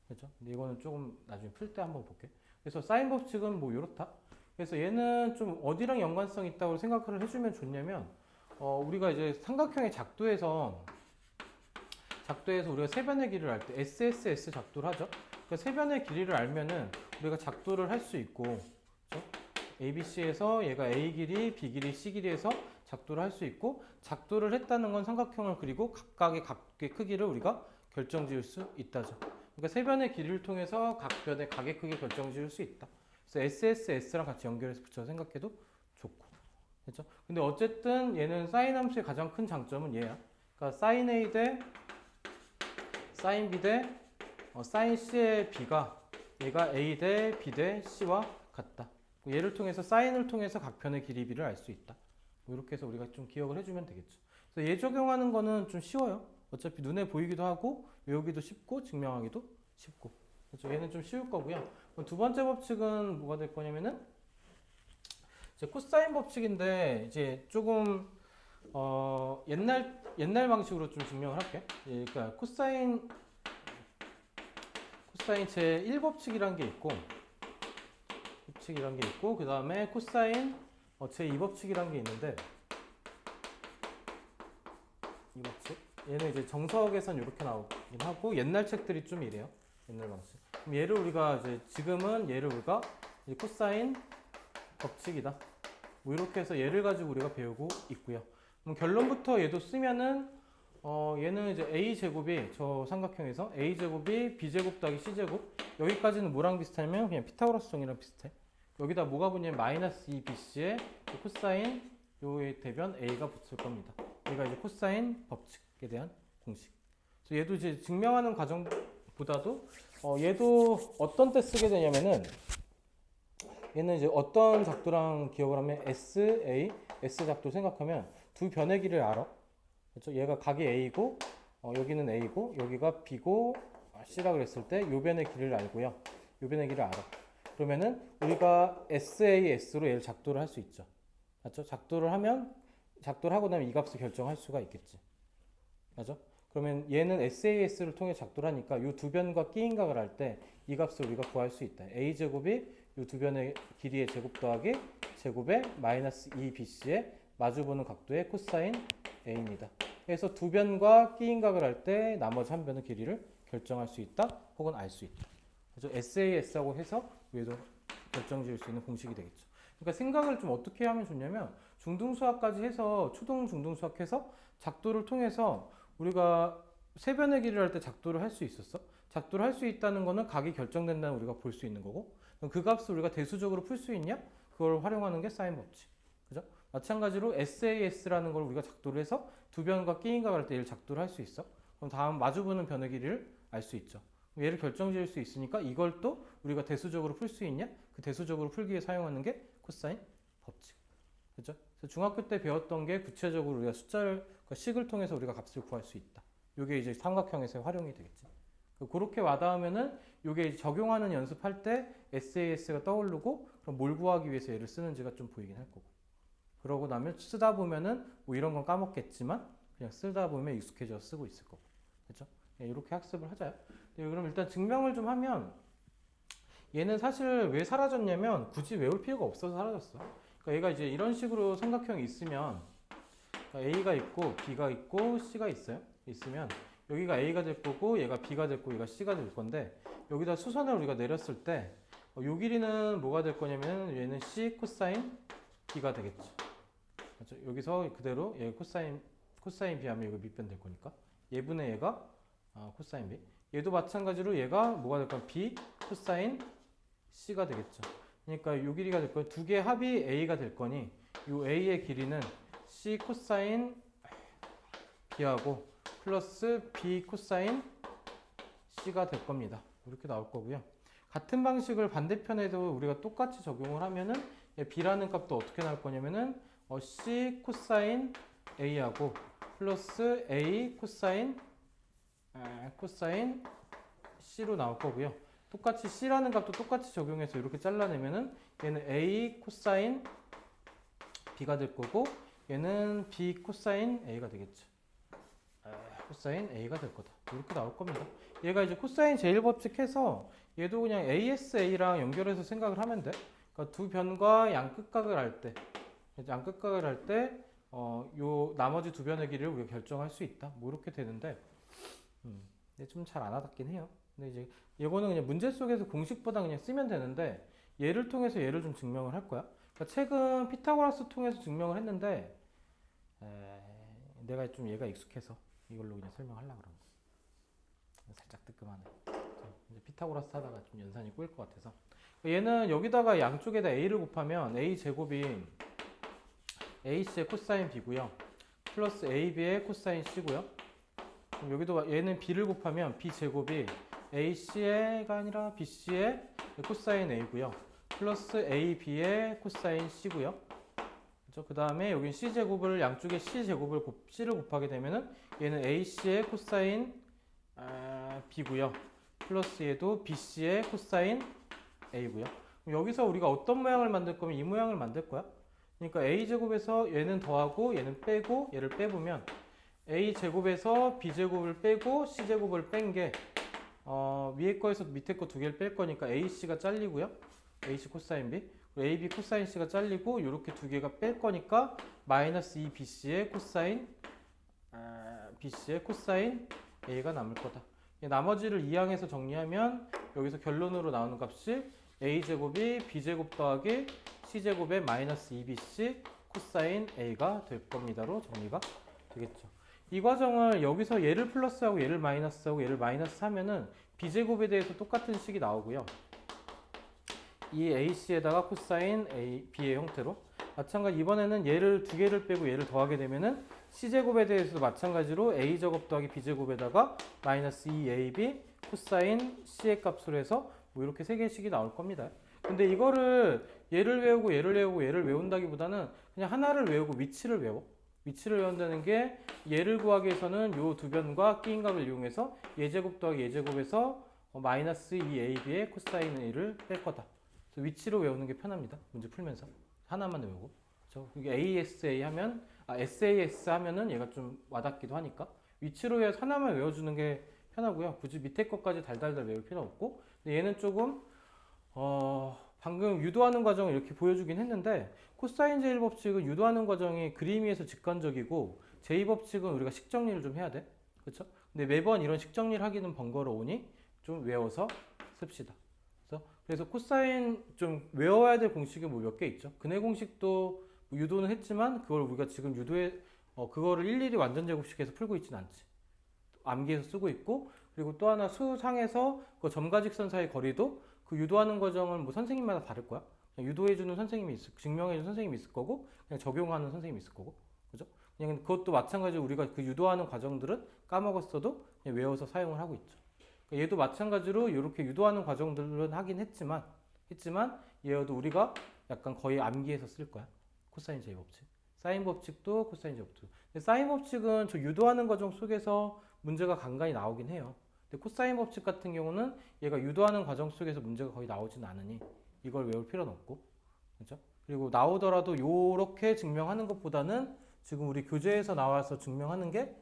그렇죠? 근데 이거는 조금 나중에 풀 때 한번 볼게요. 그래서 사인 법칙은 뭐 이렇다. 그래서 얘는 좀 어디랑 연관성이 있다고 생각을 해주면 좋냐면 우리가 이제 삼각형의 작도에서 우리가 세 변의 길이를 알 때 SSS 작도를 하죠. 그러니까 세 변의 길이를 알면은 우리가 작도를 할 수 있고, 그렇죠? ABC에서 얘가 A 길이, B 길이, C 길이에서 작도를 할 수 있고, 작도를 했다는 건 삼각형을 그리고 각각의 각의 크기를 우리가 결정지을 수 있다죠. 그러니까 세 변의 길이를 통해서 각 변의 각의 크기 결정지을 수 있다. 그래서 SSS랑 같이 연결해서 붙여서 생각해도 좋고, 그렇죠? 근데 어쨌든 얘는 사인 함수의 가장 큰 장점은 얘야. 그러니까 사인 A 대 사인 B 대 사인 C의 B가 얘가 A 대 B 대 C와 같다. 얘를 통해서 사인을 통해서 각 편의 길이 B를 알 수 있다. 뭐 이렇게 해서 우리가 좀 기억을 해주면 되겠죠. 그래서 얘 적용하는 거는 좀 쉬워요. 어차피 눈에 보이기도 하고 외우기도 쉽고 증명하기도 쉽고. 그렇죠? 얘는 좀 쉬울 거고요. 두 번째 법칙은 뭐가 될 거냐면은 이제 코사인 법칙인데 이제 조금 옛날 방식으로 좀 증명을 할게. 예, 그러니까 코사인 제 1법칙이란 게 있고 그 다음에 코사인 제 2법칙이란 게 있는데 이 법칙 얘는 이제 정석에선 이렇게 나오긴 하고 옛날 책들이 좀 이래요. 옛날 방식. 그럼 얘를 우리가 이제 지금은 얘를 우리가 코사인 법칙이다. 뭐 이렇게 해서 얘를 가지고 우리가 배우고 있고요. 그럼 결론부터 얘도 쓰면은 얘는 이제 a제곱이 저 삼각형에서 a제곱이 b제곱 더하기 c제곱 여기까지는 뭐랑 비슷하냐면 그냥 피타고라스 정이랑 비슷해. 여기다 뭐가 붙냐면 마이너스 2bc의 코사인 요의 대변 a가 붙을 겁니다. 얘가 이제 코사인 법칙에 대한 공식. 그래서 얘도 이제 증명하는 과정보다도 얘도 어떤 때 쓰게 되냐면은 얘는 이제 어떤 작도랑 기억을 하면 SA, S 작도 생각하면 두 변의 길이를 알아. 그렇죠? 얘가 각이 A고 여기는 A고 여기가 B고 C라 그랬을 때 요 변의 길이를 알고요. 요 변의 길이를 알아. 그러면은 우리가 SAS로 얘를 작도를 할 수 있죠. 맞죠? 작도를 하고 나면 이 값을 결정할 수가 있겠지. 맞죠? 그러면 얘는 SAS를 통해 작도를 하니까 이 두 변과 끼인각을 할 때 이 값을 우리가 구할 수 있다. A제곱이 이 두 변의 길이의 제곱 더하기 제곱에 마이너스 2bc의 마주보는 각도의 코사인 a입니다. 그래서 두 변과 끼인각을 할 때 나머지 한 변의 길이를 결정할 수 있다 혹은 알 수 있다. 그래서 SAS하고 해서 얘도 결정지을 수 있는 공식이 되겠죠. 그러니까 생각을 좀 어떻게 하면 좋냐면 중등수학까지 해서 초등 중등수학해서 작도를 통해서 우리가 세 변의 길이를 할 때 작도를 할 수 있었어. 작도를 할 수 있다는 거는 각이 결정된다는 우리가 볼 수 있는 거고 그 값을 우리가 대수적으로 풀 수 있냐? 그걸 활용하는 게 사인 법칙. 그죠? 마찬가지로 SAS라는 걸 우리가 작도를 해서 두 변과 끼인각을 할 때 얘를 작도를 할 수 있어. 그럼 다음 마주보는 변의 길이를 알 수 있죠. 얘를 결정지을 수 있으니까 이걸 또 우리가 대수적으로 풀 수 있냐? 그 대수적으로 풀기 위해 사용하는 게 코사인 법칙. 그죠? 그래서 중학교 때 배웠던 게 구체적으로 우리가 숫자를 식을 통해서 우리가 값을 구할 수 있다. 이게 이제 삼각형에서 활용이 되겠지. 그렇게 와닿으면은 이게 적용하는 연습할 때 SAS가 떠오르고 그럼 뭘 구하기 위해서 얘를 쓰는지가 좀 보이긴 할 거고. 그러고 나면 쓰다 보면은 뭐 이런 건 까먹겠지만 그냥 쓰다 보면 익숙해져 쓰고 있을 거고. 그렇죠? 이렇게 학습을 하자요. 그럼 일단 증명을 좀 하면 얘는 사실 왜 사라졌냐면 굳이 외울 필요가 없어서 사라졌어. 그러니까 얘가 이제 이런 식으로 삼각형이 있으면 A가 있고 B가 있고 C가 있으면 여기가 A가 될 거고 얘가 B가 될 거고 얘가 C가 될 건데 여기다 수선을 우리가 내렸을 때 요 길이는 뭐가 될 거냐면 얘는 C 코사인 B가 되겠죠. 그렇죠? 여기서 그대로 얘 코사인 B 하면 이거 밑변 될 거니까 얘분의 얘가 코사인 B. 얘도 마찬가지로 얘가 뭐가 될 거냐 B 코사인 C가 되겠죠. 그러니까 요 길이가 될 거예요. 두 개 합이 A가 될 거니 요 A의 길이는 C 코사인 B하고 플러스 B 코사인 C가 될 겁니다. 이렇게 나올 거고요. 같은 방식을 반대편에도 우리가 똑같이 적용을 하면은 B라는 값도 어떻게 나올 거냐면은 C 코사인 A하고 플러스 A 코사인 C로 나올 거고요. 똑같이 C라는 값도 똑같이 적용해서 이렇게 잘라내면은 얘는 A 코사인 B가 될 거고 얘는 B 코사인 A가 되겠죠. 코사인 A가 될 거다. 이렇게 나올 겁니다. 얘가 이제 코사인 제1법칙 해서 얘도 그냥 ASA랑 연결해서 생각을 하면 돼. 그러니까 두 변과 양끝각을 할 때, 양끝각을 할 때, 요 나머지 두 변의 길이를 우리가 결정할 수 있다. 뭐 이렇게 되는데, 좀 잘 안 와닿긴 해요. 근데 이제 이거는 그냥 문제 속에서 공식보다 그냥 쓰면 되는데, 얘를 통해서 얘를 좀 증명을 할 거야. 그러니까 최근 피타고라스 통해서 증명을 했는데, 내가 좀 얘가 익숙해서 이걸로 그냥 설명하려고 그런 거. 살짝 뜨끔하네. 이제 피타고라스 하다가 좀 연산이 꼬일 것 같아서. 얘는 여기다가 양쪽에다 a를 곱하면 a 제곱이 ac의 코사인 b고요. 플러스 ab의 코사인 c고요. 그럼 여기도 얘는 b를 곱하면 b 제곱이 ac의가 아니라 bc의 코사인 a고요. 플러스 ab의 코사인 c고요. 그 다음에 여기 c 제곱을 양쪽에 c를 곱하게 되면은 얘는 ac의 코사인 b고요. 플러스 얘도 bc의 코사인 a고요. 여기서 우리가 어떤 모양을 만들 거면 이 모양을 만들 거야. 그러니까 a제곱에서 얘는 더하고 얘는 빼고 얘를 빼보면 a제곱에서 b제곱을 빼고 c제곱을 뺀 게 위에 거에서 밑에 거 두 개를 뺄 거니까 ac가 잘리고요. ac 코사인 b ab 코사인 c가 잘리고 이렇게 두 개가 뺄 거니까 마이너스 2 bc의 코사인 a가 남을 거다. 나머지를 이항해서 정리하면 여기서 결론으로 나오는 값이 a제곱이 b제곱 더하기 c제곱의 마이너스 2bc 코사인 a가 될 겁니다로 정리가 되겠죠. 이 과정을 여기서 얘를 플러스하고 얘를 마이너스하고 얘를 마이너스 하면은 b제곱에 대해서 똑같은 식이 나오고요. 이 ac에다가 코사인 b의 형태로 마찬가지 이번에는 얘를 두 개를 빼고 얘를 더하게 되면은 c제곱에 대해서도 마찬가지로 a제곱 더하기 b제곱에다가 마이너스 2ab 코사인 c의 값으로 해서 뭐 이렇게 세 개씩이 나올 겁니다. 근데 이거를 얘를 외우고 얘를 외운다기보다는 그냥 하나를 외우고 위치를 외워. 위치를 외운다는 게 얘를 구하기 위해서는 요 두 변과 끼인각을 이용해서 얘제곱 더하기 얘제곱에서 마이너스 2ab의 코사인 a를 뺄 거다. 그래서 위치로 외우는 게 편합니다. 문제 풀면서 하나만 외우고. 그렇죠? 이게 ASA 하면 SAS 하면은 얘가 좀 와닿기도 하니까 위치로 해서 하나만 외워주는 게 편하고요. 굳이 밑에 것까지 달달달 외울 필요 없고. 근데 얘는 조금 방금 유도하는 과정을 이렇게 보여주긴 했는데 코사인 제1법칙은 유도하는 과정이 그림위에서 직관적이고 제2법칙은 우리가 식정리를 좀 해야 돼. 그렇죠? 근데 매번 이런 식정리를 하기는 번거로우니 좀 외워서 씁시다. 그래서 코사인 좀 외워야 될 공식이 뭐 몇 개 있죠. 근해 공식도 유도는 했지만 그걸 우리가 지금 유도에 그거를 일일이 완전 제곱식해서 풀고 있지는 않지. 암기해서 쓰고 있고 그리고 또 하나 수상에서 그 점과 직선 사이 거리도 그 유도하는 과정은 뭐 선생님마다 다를 거야. 그냥 유도해주는 선생님이 증명해주는 선생님이 있을 거고 그냥 적용하는 선생님이 있을 거고 그죠? 그냥 그것도 마찬가지로 우리가 그 유도하는 과정들은 까먹었어도 그냥 외워서 사용을 하고 있죠. 얘도 마찬가지로 이렇게 유도하는 과정들은 하긴 했지만 얘도 우리가 약간 거의 암기해서 쓸 거야. 코사인 제2법칙. 사인 법칙도 코사인 제2법칙. 근데 사인 법칙은 저 유도하는 과정 속에서 문제가 간간히 나오긴 해요. 근데 코사인 법칙 같은 경우는 얘가 유도하는 과정 속에서 문제가 거의 나오진 않으니 이걸 외울 필요는 없고. 그렇죠? 그리고 나오더라도 이렇게 증명하는 것보다는 지금 우리 교재에서 나와서 증명하는 게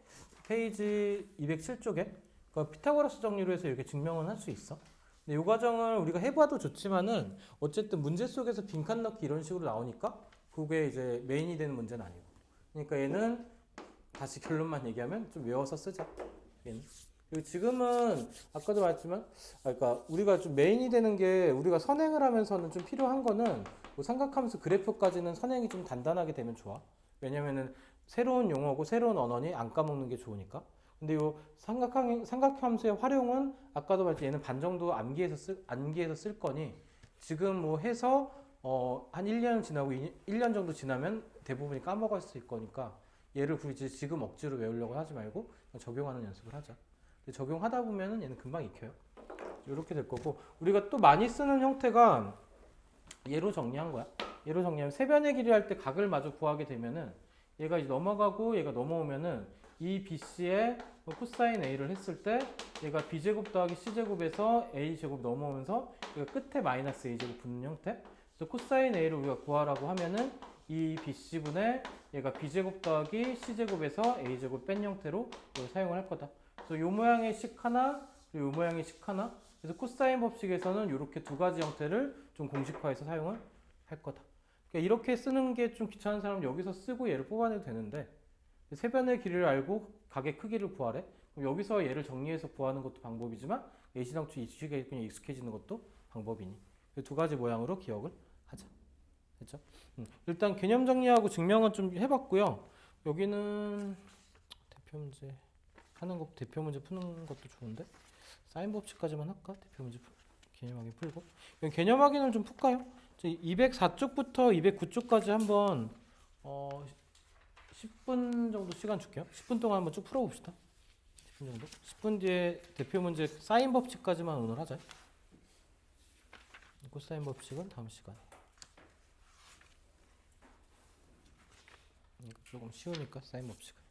페이지 207쪽에 그러니까 피타고라스 정리로 해서 이렇게 증명은 할 수 있어. 근데 이 과정을 우리가 해봐도 좋지만은 어쨌든 문제 속에서 빈칸 넣기 이런 식으로 나오니까 그게 이제 메인이 되는 문제는 아니고. 그러니까 얘는 다시 결론만 얘기하면 좀 외워서 쓰자. 얘는. 그리고 지금은 아까도 말했지만, 그러니까 우리가 좀 메인이 되는 게 우리가 선행을 하면서는 좀 필요한 거는 뭐 삼각함수 그래프까지는 선행이 좀 단단하게 되면 좋아. 왜냐면은 새로운 용어고 새로운 언어니 안 까먹는 게 좋으니까. 근데 요 삼각함수의 활용은 아까도 말했지 얘는 반 정도 암기해서 쓸 거니 지금 뭐 해서 한 1년 지나고 1년 정도 지나면 대부분이 까먹었을 거니까 얘를 굳이 지금 억지로 외우려고 하지 말고 적용하는 연습을 하자. 근데 적용하다 보면은 얘는 금방 익혀요. 이렇게 될 거고 우리가 또 많이 쓰는 형태가 얘로 정리한 거야. 얘로 정리하면 세변의 길이 할 때 각을 마저 구하게 되면은 얘가 이제 넘어가고 얘가 넘어오면은 이 BC에 코사인 A를 했을 때 얘가 B제곱 더하기 C제곱에서 A제곱 넘어오면서 얘가 끝에 마이너스 A제곱 붙는 형태. 그래서 코사인 A를 우리가 구하라고 하면은 이 BC분의 얘가 B제곱 더하기 C제곱에서 A제곱 뺀 형태로 이걸 사용을 할 거다. 그래서 요 모양의 식 하나, 그리고 요 모양의 식 하나. 그래서 코사인 법칙에서는 이렇게 두 가지 형태를 좀 공식화해서 사용을 할 거다. 그러니까 이렇게 쓰는 게 좀 귀찮은 사람은 여기서 쓰고 얘를 뽑아내도 되는데 세변의 길이를 알고 각의 크기를 구하래. 그럼 여기서 얘를 정리해서 구하는 것도 방법이지만 예시상추 이 식에 그냥 익숙해지는 것도 방법이니 두 가지 모양으로 기억을 하자. 됐죠? 일단 개념 정리하고 증명은 좀 해봤고요. 여기는 대표 문제 하는 거 대표 문제 푸는 것도 좋은데 사인 법칙까지만 할까? 대표 문제 개념 확인 풀고 개념 확인을 좀 풀까요? 204쪽부터 209쪽까지 한번 10분 정도 시간 줄게요. 10분 동안 한번 쭉 풀어봅시다. 10분 정도. 10분 뒤에 대표 문제 사인 법칙까지만 오늘 하자. 코사인 법칙은 다음 시간. 조금 쉬우니까 사인 법칙은.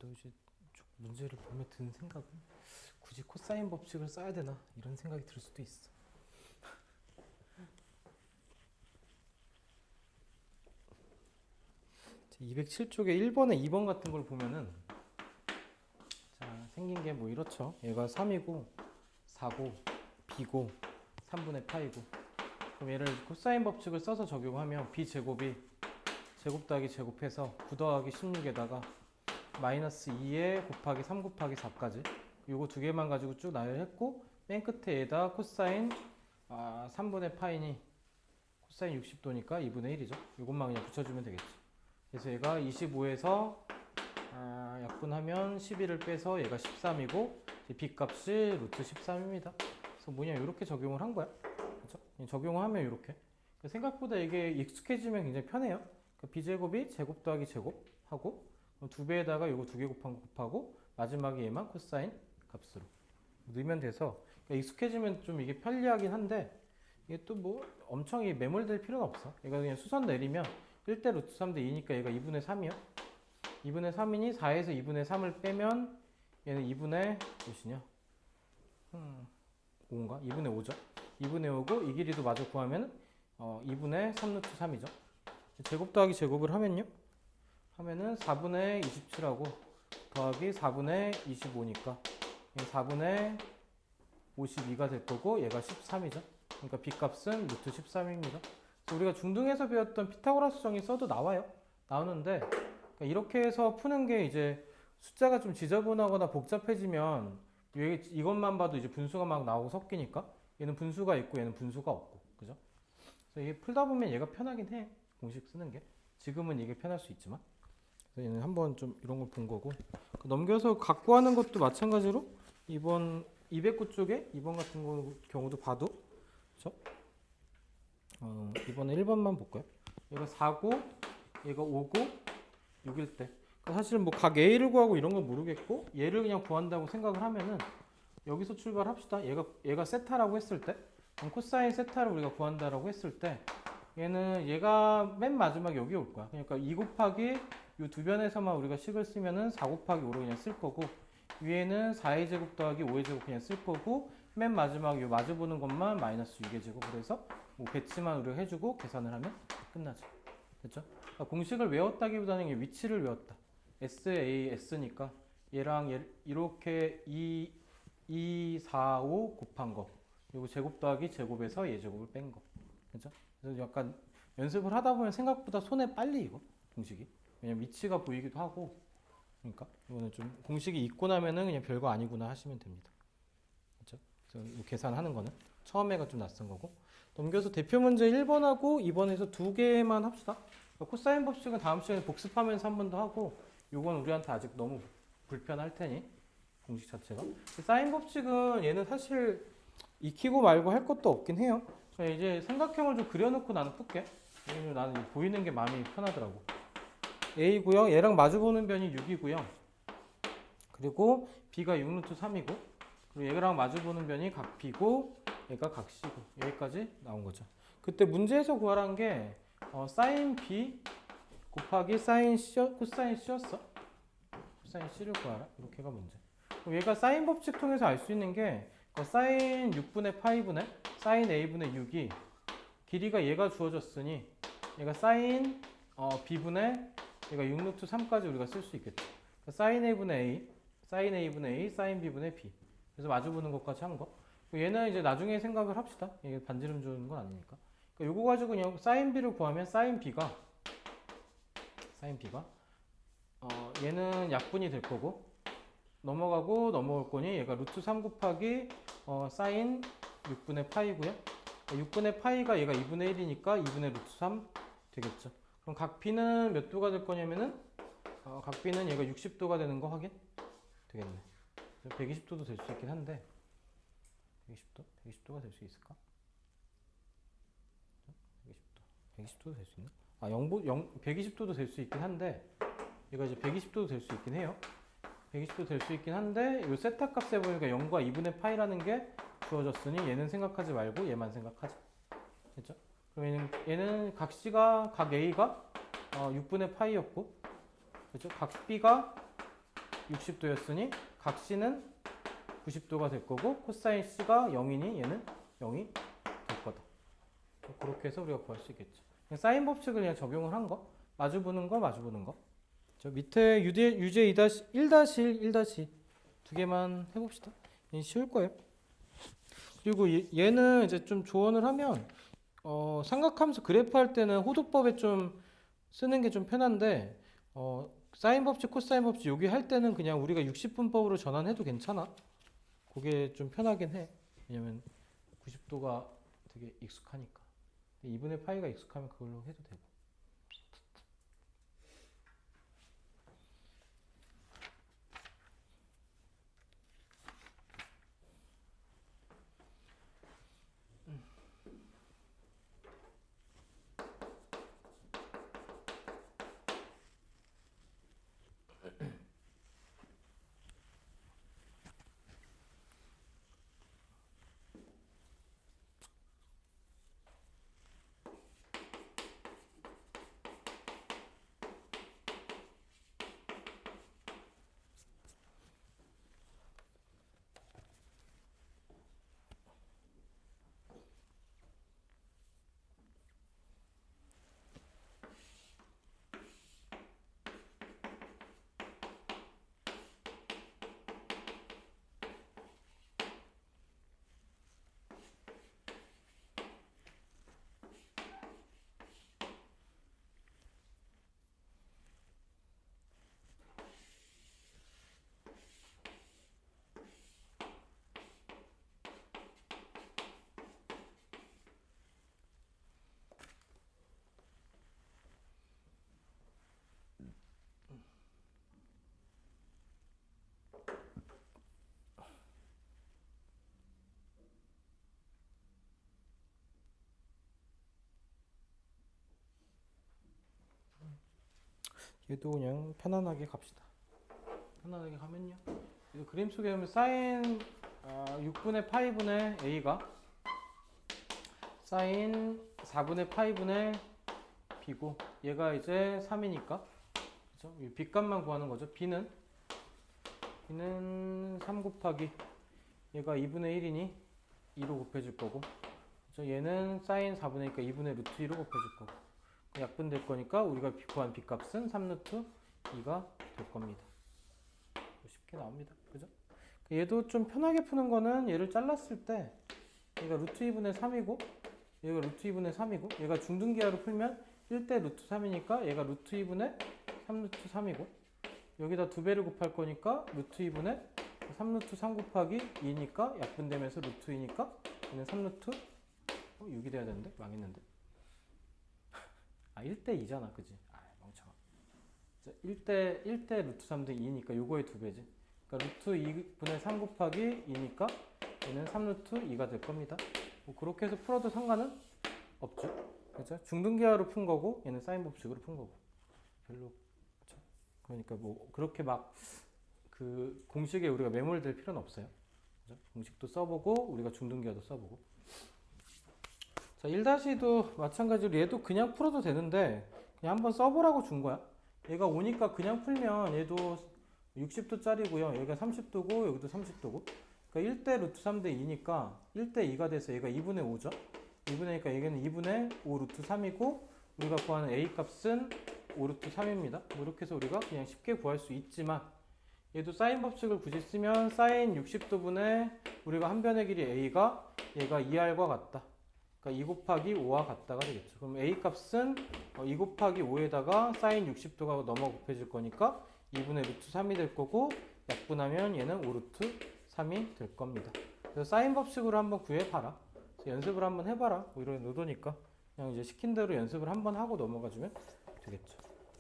그래도 이제 쭉 문제를 보며 드는 생각은 굳이 코사인 법칙을 써야 되나 이런 생각이 들 수도 있어. 207쪽에 1번에 2번 같은 걸 보면은 자 생긴 게 뭐 이렇죠. 얘가 3이고 4고 b고 3분의 파이고, 그럼 얘를 코사인 법칙을 써서 적용하면 b제곱이 제곱 더하기 제곱해서 9 더하기 16에다가 마이너스 2에 곱하기 3 곱하기 4까지 요거 두 개만 가지고 쭉 나열했고, 맨 끝에 얘다 코사인 3분의 파이니 코사인 60도니까 2분의 1이죠. 요것만 그냥 붙여주면 되겠지. 그래서 얘가 25에서 약분하면 11을 빼서 얘가 13이고 b 값이 루트 13입니다. 그래서 뭐냐 이렇게 적용을 한 거야. 그렇죠? 적용을 하면 이렇게. 생각보다 이게 익숙해지면 굉장히 편해요. 그러니까 b제곱이 제곱 더하기 제곱 하고 2배에다가 요거 2개 곱한 거 곱하고 마지막에 얘만 코사인 값으로 넣으면 돼서, 그러니까 익숙해지면 좀 이게 편리하긴 한데 이게 또 뭐 엄청 매몰될 필요는 없어. 얘가 그냥 수선 내리면 1대 루트 3대 2니까 얘가 2분의 3이요. 2분의 3이니 4에서 2분의 3을 빼면 얘는 2분의 몇이냐? 5인가? 2분의 5죠. 2분의 5고 이 길이도 마저 구하면 2분의 3 루트 3이죠. 제곱 더하기 제곱을 하면요. 하면은 4분의 27하고 더하기 4분의 25니까 4분의 52가 될 거고 얘가 13이죠. 그러니까 b 값은 루트 13입니다. 우리가 중등에서 배웠던 피타고라스 정의 써도 나오는데, 그러니까 이렇게 해서 푸는 게 이제 숫자가 좀 지저분하거나 복잡해지면 이것만 봐도 이제 분수가 막 나오고 섞이니까 얘는 분수가 있고 얘는 분수가 없고, 그죠? 그래서 이게 풀다 보면 얘가 편하긴 해. 공식 쓰는 게 지금은 이게 편할 수 있지만, 그래서 얘는 한번 좀 이런 걸 본 거고, 넘겨서 갖고 하는 것도 마찬가지로 이번 209쪽에 2번 같은 경우도 봐도, 그렇죠? 이번에 1번만 볼까요? 얘가 4고 얘가 5고 6일 때 사실은 뭐 각 A를 구하고 이런 건 모르겠고 얘를 그냥 구한다고 생각을 하면은 여기서 출발합시다. 얘가 세타라고 했을 때, 그럼 코사인 세타를 우리가 구한다라고 했을 때 얘가 맨 마지막에 여기 올 거야. 그러니까 2 곱하기 이 두 변에서만 우리가 식을 쓰면은 4 곱하기 5로 그냥 쓸 거고, 위에는 4의 제곱 더하기 5의 제곱 그냥 쓸 거고, 맨 마지막 요 마주 보는 것만 마이너스 6의 제곱을 해서 뭐 배치만 우리가 해주고 계산을 하면 끝나죠. 됐죠? 그러니까 공식을 외웠다기보다는 위치를 외웠다. SA, S니까 얘랑 이렇게 2, 4, 5 곱한 거, 그리고 제곱 더하기 제곱에서 얘 제곱을 뺀 거. 그죠? 그래서 약간 연습을 하다 보면 생각보다 손에 빨리 익어, 공식이. 왜냐면 위치가 보이기도 하고. 그러니까 이거는 좀 공식이 있고 나면은 그냥 별거 아니구나 하시면 됩니다. 그렇죠? 그래서 계산하는 거는 처음에가 좀 낯선 거고. 넘겨서 대표 문제 1번하고 2번에서 두 개만 합시다. 코사인 법칙은 다음 시간에 복습하면서 한 번 더 하고, 요건 우리한테 아직 너무 불편할 테니 공식 자체가. 사인 법칙은 얘는 사실 익히고 말고 할 것도 없긴 해요. 이제 삼각형을 좀 그려놓고 나는 풀게. 왜냐면 나는 보이는 게 마음이 편하더라고. A고요. 얘랑 마주보는 변이 6이고요. 그리고 B가 6루트 3이고, 그리고 얘랑 마주보는 변이 각 B고 얘가 각 C고, 여기까지 나온 거죠. 그때 문제에서 구하라는 게 사인 B 곱하기 사인 C, 코사인 C였어. 코사인 C를 구하라. 이렇게가 문제. 그럼 얘가 사인 법칙 통해서 알 수 있는 게 사인 6분의 파이분의 사인 A분의 6이 길이가 얘가 주어졌으니 얘가 사인 B분의 얘가 6루트 3까지 우리가 쓸 수 있겠죠. 그러니까 사인 A분의 A, 사인 A분의 A, 사인 B분의 B. 그래서 마주보는 것까지 한 거. 얘는 이제 나중에 생각을 합시다. 이게 반지름 주는 건 아니니까. 그러니까 요거 가지고 그냥 사인 B를 구하면 사인 B가 얘는 약분이 될 거고, 넘어가고 넘어올 거니 얘가 루트 3 곱하기 사인 6분의 파이고요. 6분의 파이가 얘가 2분의 1이니까 2분의 루트 3 되겠죠. 그럼 각 B는 몇 도가 될 거냐면은 각 B는 얘가 60도가 되는 거 확인 되겠네. 120도도 될 수 있긴 한데 120도가 될 수 있을까? 120도도 될 수 있나? 120도도 될 수 있긴 한데 얘가 이제 120도도 될 수 있긴 해요. 120도 될 수 있긴 한데 이 세타 값에 보니까 0과 2분의 파이라는 게 주어졌으니 얘는 생각하지 말고 얘만 생각하자. 됐죠? 그럼 얘는 각 C가 각 A가 6분의 파이였고, 그렇죠? 각 B가 60도였으니 각 C는 90도가 될 거고 코사인 C가 0이니 얘는 0이 될 거다. 그렇게 해서 우리가 구할 수 있겠죠. 그냥 사인 법칙을 그냥 적용을 한 거. 마주보는 거, 마주보는 거. 저 밑에 유제 2-1-1, 1-2 두 개만 해봅시다. 얘는 쉬울 거예요. 그리고 얘는 이제 좀 조언을 하면 삼각함수 그래프 할 때는 호도법에 좀 쓰는 게 좀 편한데 사인 법칙, 코사인 법칙 여기 할 때는 그냥 우리가 60분법으로 전환해도 괜찮아. 그게 좀 편하긴 해. 왜냐면 90도가 되게 익숙하니까. 2분의 파이가 익숙하면 그걸로 해도 되고. 얘도 그냥 편안하게 갑시다. 편안하게 가면요. 이 그림 속에 보면 사인 6분의 파이분의 a가 사인 4분의 파이분의 b고 얘가 이제 3이니까 그죠? 이 빗값만 구하는 거죠. b는 3 곱하기 얘가 2분의 1이니 2로 곱해줄 거고 그죠? 얘는 사인 4분의 1이니까 2분의 루트 2로 곱해줄 거고 약분될 거니까 우리가 구한 b값은 3루트 2가 될 겁니다. 쉽게 나옵니다. 그죠? 얘도 좀 편하게 푸는 거는 얘를 잘랐을 때 얘가 루트 2분의 3이고 얘가 루트 2분의 3이고 얘가 중등기하로 풀면 1대 루트 3이니까 얘가 루트 2분의 3루트 3이고 여기다 2배를 곱할 거니까 루트 2분의 3루트 3 곱하기 2니까 약분되면서 루트 2니까 얘는 3루트 6이 돼야 되는데 망했는데 1대 2잖아 그지? 멍청아 1대 루트 3대 2니까 요거의 2배지 그러니까 루트 2분의 3 곱하기 2니까 얘는 3루트 2가 될 겁니다. 뭐 그렇게 해서 풀어도 상관은 없죠. 그죠? 중등기하로 푼 거고 얘는 사인 법칙으로 푼 거고 별로 그렇죠? 그러니까 뭐 그렇게 막 그 공식에 우리가 매몰될 필요는 없어요. 그죠? 공식도 써보고 우리가 중등기하도 써보고 자 1-2도 마찬가지로 얘도 그냥 풀어도 되는데 그냥 한번 써보라고 준 거야. 얘가 오니까 그냥 풀면 얘도 60도 짜리고요. 여기가 30도고 여기도 30도고 그러니까 1대 루트 3대 2니까 1대 2가 돼서 얘가 2분의 5죠. 2분의 2니까 얘는 2분의 5 루트 3이고 우리가 구하는 a 값은 5 루트 3입니다. 뭐 이렇게 해서 우리가 그냥 쉽게 구할 수 있지만 얘도 사인 법칙을 굳이 쓰면 사인 60도분의 우리가 한 변의 길이 a가 얘가 2r과 같다. 그러니까 2 곱하기 5와 같다가 되겠죠. 그럼 a 값은 2 곱하기 5에다가 사인 60도가 넘어 곱해질 거니까 2분의 루트 3이 될 거고 약분하면 얘는 5 루트 3이 될 겁니다. 그래서 사인 법칙으로 한번 구해봐라. 연습을 한번 해봐라. 뭐 이런 의도니까 그냥 이제 시킨 대로 연습을 한번 하고 넘어가주면 되겠죠.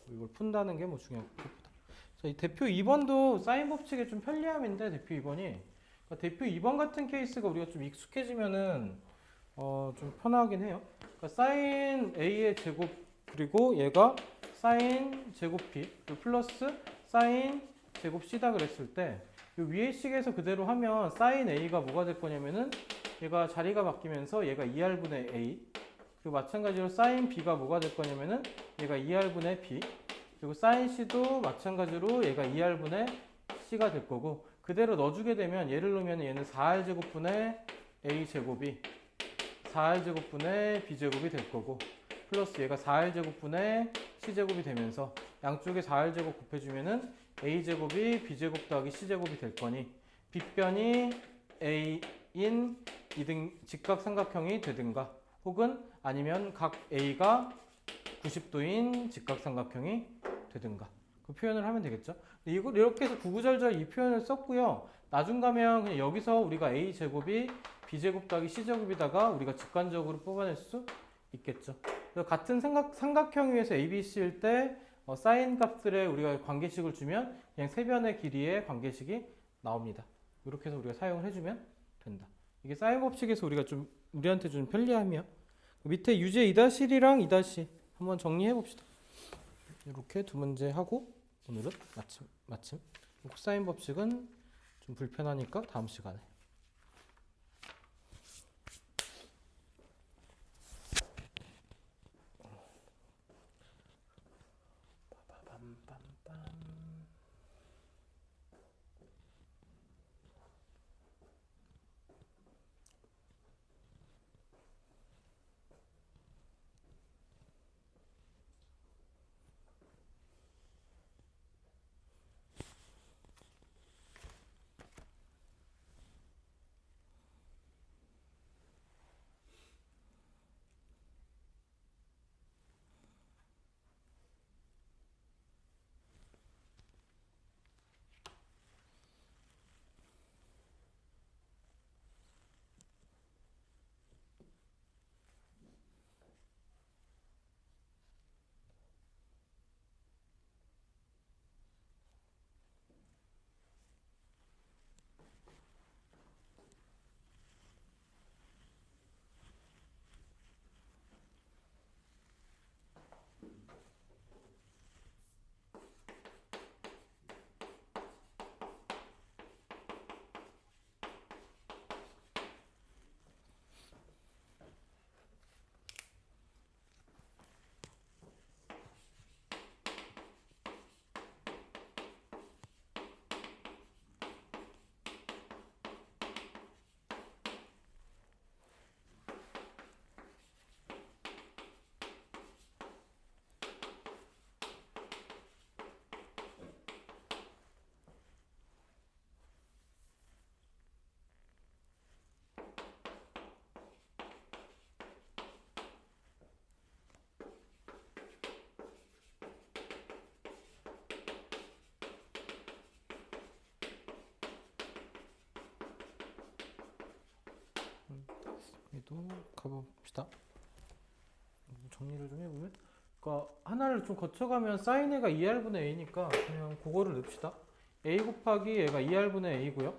이걸 푼다는 게 뭐 중요한 것보다. 자, 이 대표 2번도 사인 법칙의 좀 편리함인데 대표 2번이 그러니까 대표 2번 같은 케이스가 우리가 좀 익숙해지면은 좀 편하긴 해요. 그러니까 사인 a의 제곱 그리고 얘가 사인 제곱 b 플러스 사인 제곱 c다 그랬을 때 이 위의 식에서 그대로 하면 사인 a가 뭐가 될 거냐면은 얘가 자리가 바뀌면서 얘가 2r분의 a 그리고 마찬가지로 사인 b가 뭐가 될 거냐면은 얘가 2r분의 b 그리고 사인 c도 마찬가지로 얘가 2r분의 C가 될 거고 그대로 넣어주게 되면 얘를 넣으면 얘는 4R제곱분의 A제곱이 4R제곱분의 B제곱이 될 거고 플러스 얘가 4R제곱분의 C제곱이 되면서 양쪽에 4R제곱 곱해주면은 A제곱이 B제곱 더하기 C제곱이 될 거니 빗변이 A인 직각삼각형이 되든가 혹은 아니면 각 A가 90도인 직각삼각형이 되든가 그 표현을 하면 되겠죠. 이거 이렇게 해서 구구절절 이 표현을 썼고요. 나중 가면 그냥 여기서 우리가 A제곱이 B제곱 더하기 C제곱이다가 우리가 직관적으로 뽑아낼 수 있겠죠. 그래서 같은 삼각형 위에서 ABC일 때 사인 값들에 우리가 관계식을 주면 그냥 세 변의 길이의 관계식이 나옵니다. 이렇게 해서 우리가 사용을 해주면 된다. 이게 사인 법칙에서 우리가 좀 우리한테 좀 편리함이야. 밑에 유제 2-1이랑 2- 한번 정리해 봅시다. 이렇게 두 문제 하고 오늘은 마침. 코사인 법칙은 좀 불편하니까 다음 시간에. 또 가봅시다. 정리를 좀 해보면, 그러니까 하나를 좀 거쳐가면 sin A가 2R분의 A니까 그냥 그거를 넣읍시다. A 곱하기 얘가 2R분의 A고요.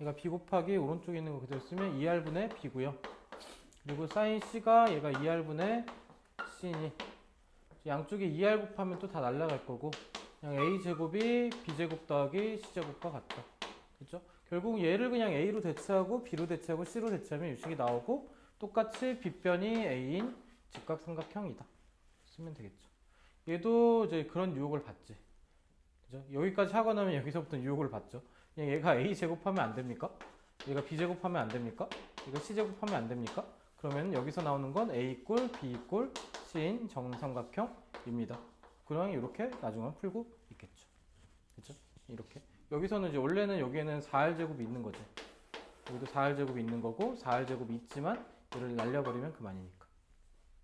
얘가 B 곱하기 오른쪽에 있는 거 그대로 쓰면 2R분의 B고요. 그리고 sin C가 얘가 2R분의 C니 양쪽에 2R 곱하면 또 다 날라갈 거고 그냥 A제곱이 B제곱 더하기 C제곱과 같다. 그렇죠? 결국 얘를 그냥 A로 대체하고 B로 대체하고 C로 대체하면 유식이 나오고 똑같이 빗변이 A인 직각삼각형이다. 쓰면 되겠죠. 얘도 이제 그런 유혹을 받지. 그죠? 여기까지 하고 나면 여기서부터 유혹을 받죠. 그냥 얘가 A 제곱하면 안 됩니까? 얘가 B 제곱하면 안 됩니까? 얘가 C 제곱하면 안 됩니까? 그러면 여기서 나오는 건 A 이꼴 B 이꼴 C인 정삼각형입니다. 그냥 이렇게 나중에 풀고 있겠죠. 그렇죠? 이렇게. 여기서는 이제 원래는 여기에는 4R제곱이 있는 거지. 여기도 4R제곱이 있는 거고 4R제곱이 있지만 얘를 날려버리면 그만이니까.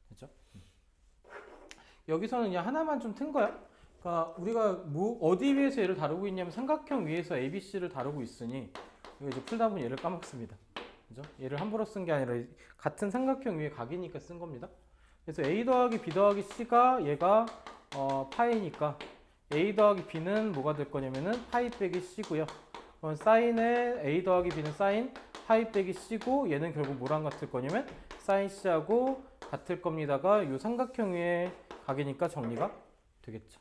그렇죠? 여기서는 그냥 하나만 좀 튼 거야. 그러니까 우리가 뭐 어디 위에서 얘를 다루고 있냐면 삼각형 위에서 ABC를 다루고 있으니 이거 이제 풀다 보면 얘를 까먹습니다. 그죠? 얘를 함부로 쓴 게 아니라 같은 삼각형 위에 각이니까 쓴 겁니다. 그래서 A 더하기 B 더하기 C가 얘가 파이니까 A 더하기 B는 뭐가 될 거냐면은 파이 빼기 C고요. 그럼 사인의 A 더하기 B는 사인 파이 빼기 C고 얘는 결국 뭐랑 같을 거냐면 사인 C하고 같을 겁니다가 이 삼각형 위에 각이니까 정리가 되겠죠.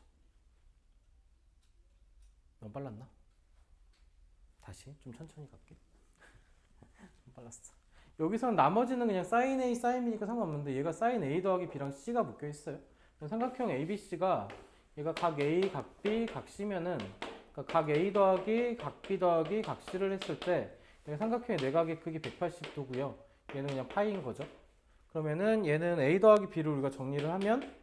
너무 빨랐나? 다시 좀 천천히 갈게. 좀 빨랐어. 여기서는 나머지는 그냥 사인 A, 사인 B니까 상관없는데 얘가 사인 A 더하기 B랑 C가 묶여 있어요. 삼각형 ABC가 얘가 각 A, 각 B, 각 C면은 그러니까 그러니까 각 A 더하기 각 B 더하기 각 C를 했을 때 삼각형의 내각의 크기 180도고요. 얘는 그냥 파이인 거죠. 그러면은 얘는 A 더하기 B를 우리가 정리를 하면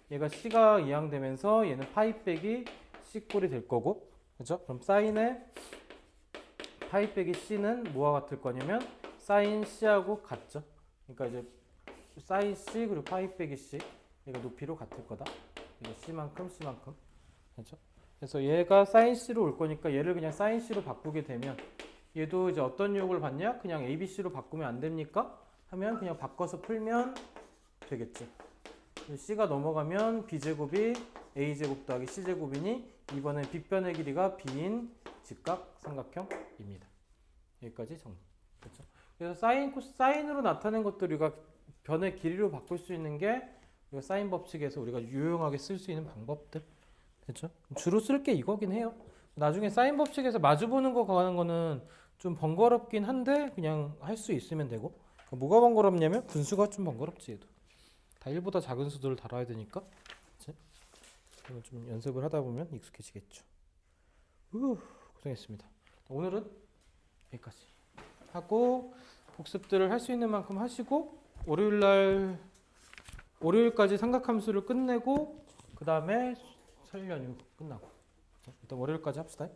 얘가 C가 이항되면서 얘는 파이 빼기 C꼴이 될 거고, 그죠? 그럼 사인의 파이 빼기 C는 뭐와 같을 거냐면 사인 C하고 같죠. 그러니까 이제 사인 C 그리고 파이 빼기 C 얘가 높이로 같을 거다. 이거 C만큼 C만큼, 그죠? 그래서 얘가 사인 C로 올 거니까 얘를 그냥 사인 C로 바꾸게 되면 얘도 이제 어떤 유형을 받냐? 그냥 ABC로 바꾸면 안 됩니까? 하면 그냥 바꿔서 풀면 되겠지. C가 넘어가면 B제곱이 A제곱 더하기 C제곱이니 이번엔 빗변의 길이가 B인 직각 삼각형입니다. 여기까지 정리. 그렇죠? 그래서 사인, 코사인으로 나타낸 것들 우리가 변의 길이로 바꿀 수 있는 게 우리가 사인 법칙에서 우리가 유용하게 쓸 수 있는 방법들. 그렇죠? 주로 쓸 게 이거긴 해요. 나중에 사인 법칙에서 마주보는 거 가는 거는 좀 번거롭긴 한데 그냥 할 수 있으면 되고. 뭐가 번거롭냐면 분수가 좀 번거롭지 얘도. 다 1보다 작은 수들을 다뤄야 되니까. 그치? 좀 연습을 하다 보면 익숙해지겠죠. 고생했습니다. 오늘은 여기까지 하고 복습들을 할 수 있는 만큼 하시고 월요일까지 삼각함수를 끝내고 그 다음에 설 연휴 끝나고 일단 월요일까지 합시다.